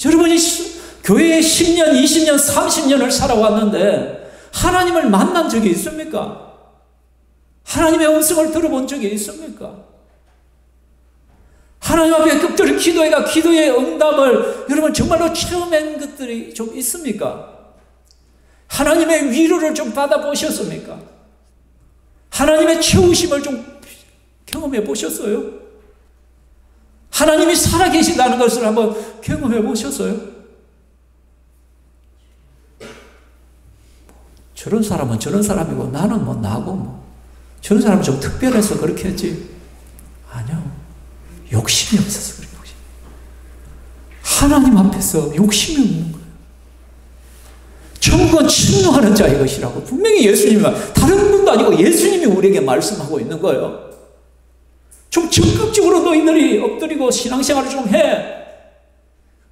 여러분이 교회에 10년, 20년, 30년을 살아왔는데 하나님을 만난 적이 있습니까? 하나님의 음성을 들어본 적이 있습니까? 하나님 앞에 급절히 기도해가 기도의 응답을 여러분 정말로 체험한 것들이 좀 있습니까? 하나님의 위로를 좀 받아보셨습니까? 하나님의 채우심을 좀 경험해 보셨어요? 하나님이 살아계시다는 것을 한번 경험해 보셨어요? 저런 사람은 저런 사람이고 나는 뭐 나고 뭐 저런 사람은 좀 특별해서 그렇게 했지. 아니요. 욕심이 없어서 그래요. 하나님 앞에서 욕심이 없는 거예요. 천국은 침노하는 자의 것이라고 분명히 예수님이 다른 분도 아니고 예수님이 우리에게 말씀하고 있는 거예요. 좀 적극적으로 너희들이 엎드리고 신앙생활을 좀 해.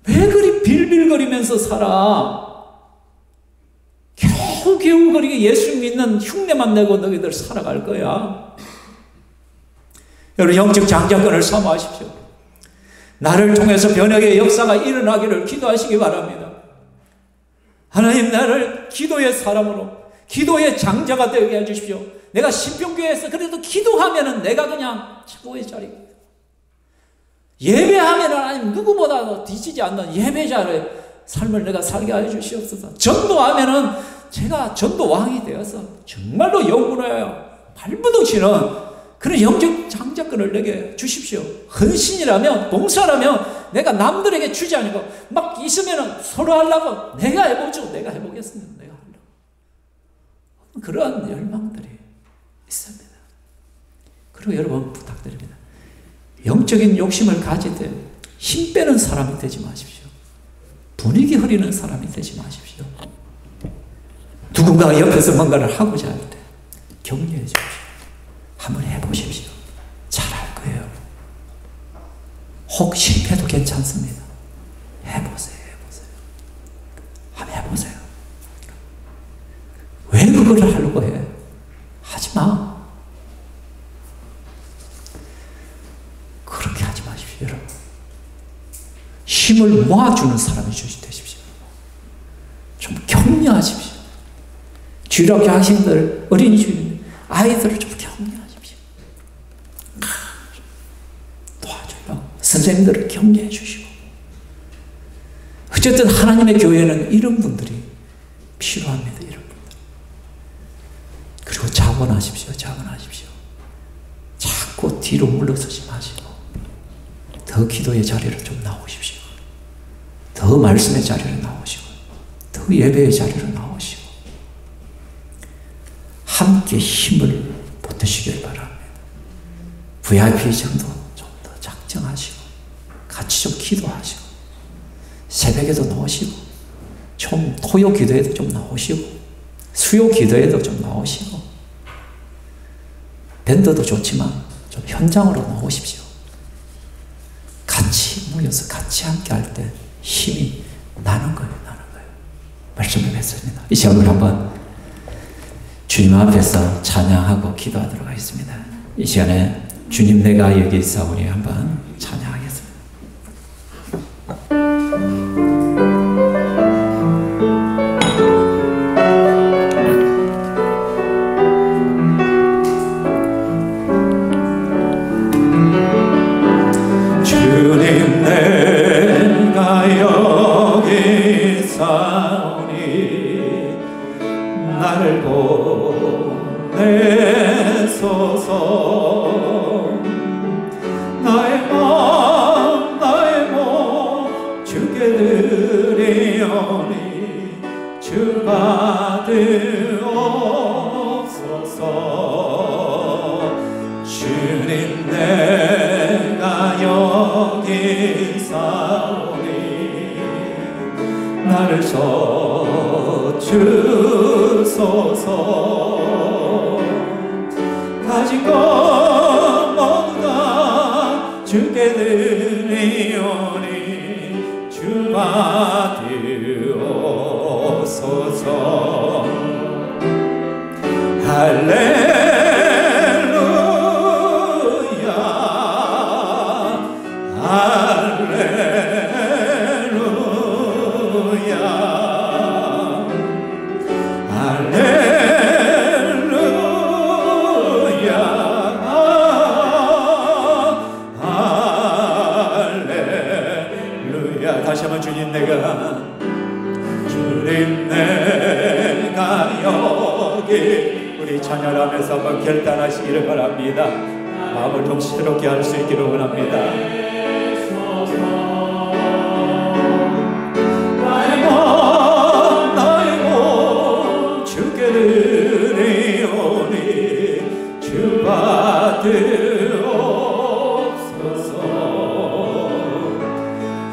왜 그리 빌빌거리면서 살아? 겨우 그렇게 예수 믿는 흉내만 내고 너희들 살아갈 거야. 여러분 영적 장자권을 사모하십시오. 나를 통해서 변혁의 역사가 일어나기를 기도하시기 바랍니다. 하나님 나를 기도의 사람으로 기도의 장자가 되게 해주십시오. 내가 신평교회에서 그래도 기도하면은 내가 그냥 최고의 자리 예배하면은 하나님 누구보다도 뒤지지 않는 예배자의 삶을 내가 살게 해 주시옵소서. 전도하면은 제가 전도왕이 되어서 정말로 영혼을 발버둥치는 그런 영적 장자권을 내게 주십시오. 헌신이라면 봉사라면 내가 남들에게 주지 않고 막 있으면 서로 하려고 내가 해보죠. 내가 해보겠습니다. 내가 하려고. 그러한 열망들이 있습니다. 그리고 여러분 부탁드립니다. 영적인 욕심을 가질 때 힘 빼는 사람이 되지 마십시오. 분위기 흐리는 사람이 되지 마십시오. 누군가 옆에서 뭔가를 하고자 할 때 격려해 주십시오. 한번 해보십시오. 잘할 거예요. 혹 실패도 괜찮습니다. 해보세요. 한번 해보세요. 왜 그거를 하려고 해? 하지 마. 그렇게 하지 마십시오, 여러분. 힘을 모아주는 사람이 되십시오. 좀 격려하십시오. 주일학교 학생들, 어린이 주일, 아이들을 좀 격려하십시오. 도와줘요. 선생님들을 격려해 주시고. 어쨌든 하나님의 교회는 이런 분들이 필요합니다. 이런 분들. 그리고 자원하십시오. 자원하십시오. 자꾸 뒤로 물러서지 마시고 더 기도의 자리를 좀 나오십시오. 더 말씀의 자리를 나오시고 더 예배의 자리로 나오시고 함께 힘을 보태시길 바랍니다. VIP 정도 좀 더 작정하시고 같이 좀 기도하시고 새벽에도 나오시고 좀 토요 기도에도 좀 나오시고 수요 기도에도 좀 나오시고 밴드도 좋지만 좀 현장으로 나오십시오. 같이 모여서 같이 함께 할 때 힘이 나는 거예요. 나는 거예요. 말씀을 뵙습니다. 이 시간을 한번 주님 앞에서 찬양하고 기도하도록 하겠습니다. 이 시간에 주님 내가 여기 있사오니 한번 찬양하겠습니다. 주님 내가 여기 있사오니 나를 보내소서. 나의 몸 주께 드리오니 주 받으옵소서. 주님 내가 여기 있사오니 나를 써주소서. 가진 것 모두 다 주께 드리오니 주 받으옵소서. 할렐루야 할렐루야 할렐루야 할렐루야. 다시 한번 주님 내가 여기 우리 찬양하면서 한번 결단하시기를 바랍니다. 마음을 동시스럽게 할 수 있기를 원합니다. 나의 몸 주께 드리오니 주 받으옵소서.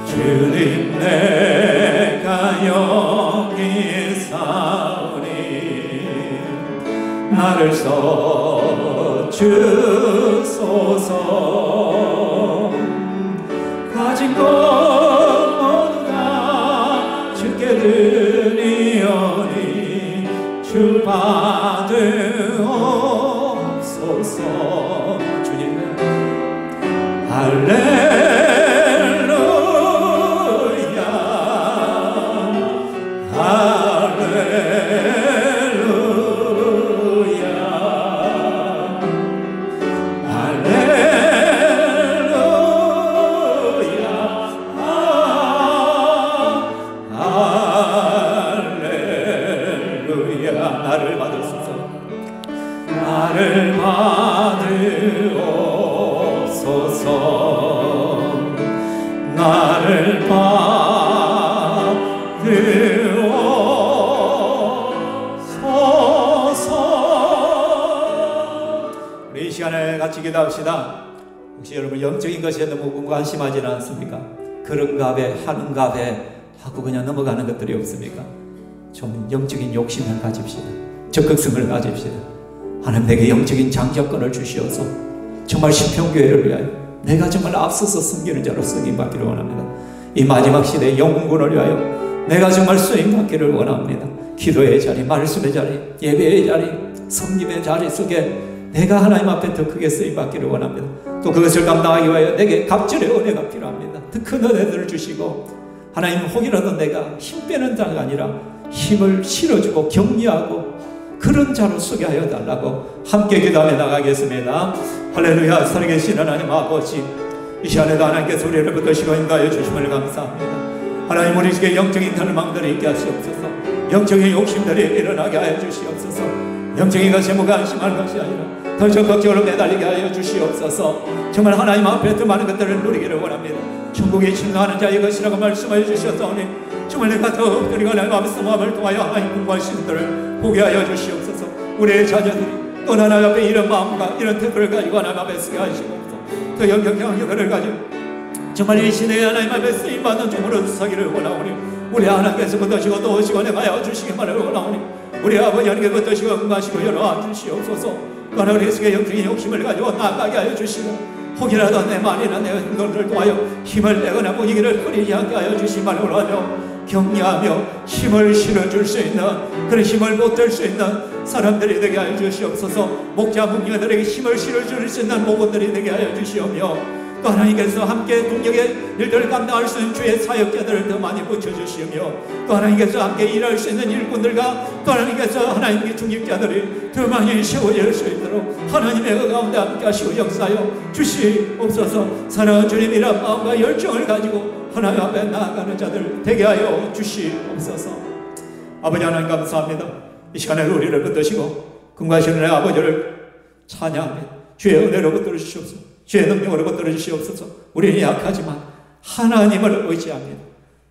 주님 내가 여기 있사오니 나를 써주소서. 가진 것 모두 다 주께 드리오니 주 받으옵소서. 주님 할렐루야 나를 받으옵소서. 나를 받으옵소서. 우리 이 시간에 같이 기도합시다. 혹시 여러분 영적인 것에 너무 무관심하지는 않습니까? 그런가 배 하는가 배 하고 그냥 넘어가는 것들이 없습니까? 좀 영적인 욕심을 가집시다. 적극성을 가집시다. 하나님 내게 영적인 장자권을 주시어서 정말 신평교회를 위하여 내가 정말 앞서서 섬기는 자로 쓰임받기를 원합니다. 이 마지막 시대의 영혼군을 위하여 내가 정말 쓰임받기를 원합니다. 기도의 자리, 말씀의 자리, 예배의 자리, 섬김의 자리 속에 내가 하나님 앞에 더 크게 쓰임받기를 원합니다. 또 그것을 감당하기 위하여 내게 갑절의 은혜가 필요합니다. 더 큰 은혜들을 주시고 하나님 혹이라도 내가 힘 빼는 자가 아니라 힘을 실어주고 격려하고 그런 자로 서게 하여 달라고 함께 기도하며 나가겠습니다. 할렐루야. 살아계신 하나님 아버지, 이 시간에도 하나님께서 우리를 붙드시고 인도하여 주심을 감사합니다. 하나님, 우리에게 영적인 닮망들이 있게 하시옵소서. 영적인 욕심들이 일어나게 하여 주시옵소서. 영적인 것에 무관심할 것이 아니라 더 적극적으로 매달리게 하여 주시옵소서. 정말 하나님 앞에 더 많은 것들을 누리기를 원합니다. 천국에 침노하는 자의 것이라고 말씀하여 주셨사오니 정말 내가 더 엎드리고 하나님 앞에서 마음을 통하여 하나님 공부하시는 것들을 보게 하여 주시옵소서. 우리의 자녀들이 또 하나님 앞에 이런 마음과 이런 태도를 가지고 하나님 앞에 서게 하시옵소서. 더 영향력을 가지고 정말 이 시대에 하나님 앞에 쓰임받는 종으로 서기를 원하오니 우리 하나님께서 붙드시고 또 오시고 내가 주시기만을 원하오니 우리 아버지 하나님께 붙드시고 응하시고 열어와 주시옵소서. 또 하나 우리 속에 영적인 욕심을 가지고 나아가게 하여 주시고 혹이라도 내 말이나 내 행동들을 통하여 힘을 내거나 분위기를 흐리지 않게 하여 주시기만을 원하며 격려하며 힘을 실어줄 수 있는 그런 힘을 보탤 수 있는 사람들이 되게 하여 주시옵소서. 목자 목녀들에게 힘을 실어줄 수 있는 목원들이 되게 하여 주시오며 또 하나님께서 함께 동력의 일들을 감당할 수 있는 주의 사역자들을 더 많이 붙여주시오며 또 하나님께서 함께 일할 수 있는 일꾼들과 또 하나님께서 하나님의 중직자들이 더 많이 세워질 수 있도록 하나님의 그 가운데 함께 하시고 역사하여 주시옵소서. 사랑하는 주님이란 마음과 열정을 가지고 하나님 앞에 나아가는 자들 되게 하여 주시옵소서. 아버지 하나님 감사합니다. 이 시간에 우리를 붙드시고 금과신 은혜의 아버지를 찬양하며 주의 은혜로 붙들어 주시옵소서. 주의 능력으로 붙들어 주시옵소서. 우리는 약하지만 하나님을 의지합니다.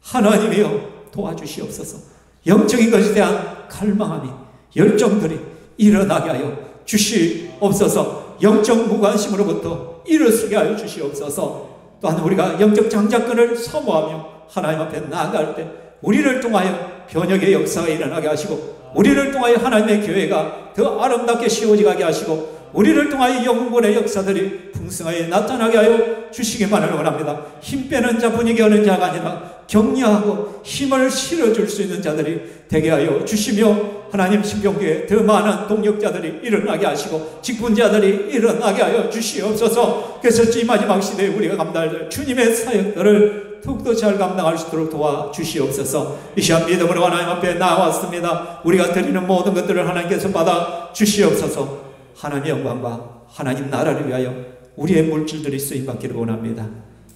하나님이여 도와주시옵소서. 영적인 것에 대한 갈망함이 열정들이 일어나게 하여 주시옵소서. 영적 무관심으로부터 일어서게 하여 주시옵소서. 또한 우리가 영적 장자권을 사모하며 하나님 앞에 나아갈 때 우리를 통하여 변혁의 역사가 일어나게 하시고 우리를 통하여 하나님의 교회가 더 아름답게 씌워지게 하시고 우리를 통하여 영혼의 역사들이 풍성하게 나타나게 하여 주시기만을 원합니다. 힘 빼는 자, 분위기 하는 자가 아니라 격려하고 힘을 실어줄 수 있는 자들이 되게 하여 주시며 하나님 신경교회에 더 많은 동력자들이 일어나게 하시고 직분자들이 일어나게 하여 주시옵소서. 그래서 이 마지막 시대에 우리가 감당할 주님의 사역들을 더욱더 잘 감당할 수 있도록 도와주시옵소서. 이 시간 믿음으로 하나님 앞에 나왔습니다. 우리가 드리는 모든 것들을 하나님께서 받아 주시옵소서. 하나님의 영광과 하나님 나라를 위하여 우리의 물질들이 쓰임받기를 원합니다.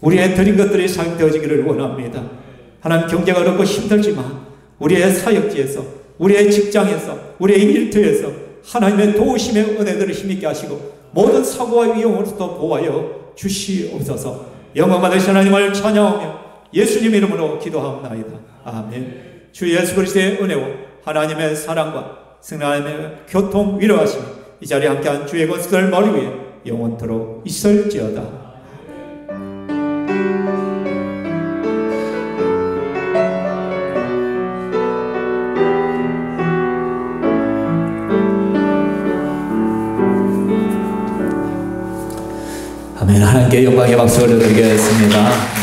우리의 드린 것들이 사용되어지기를 원합니다. 하나님, 경제가 어렵고 힘들지만 우리의 사역지에서, 우리의 직장에서, 우리의 일터에서 하나님의 도우심의 은혜들을 힘있게 하시고 모든 사고와 위험으로부터 보호하여 주시옵소서. 영광 받으신 하나님을 찬양하며 예수님 이름으로 기도하옵나이다. 아멘. 주 예수 그리스도의 은혜와 하나님의 사랑과 성령님의 교통 위로하심이 이 자리에 함께한 주의 권수들 머리 위에 영원토록 있을지어다. 아멘. 하나님께 영광의 박수 올려드리겠습니다.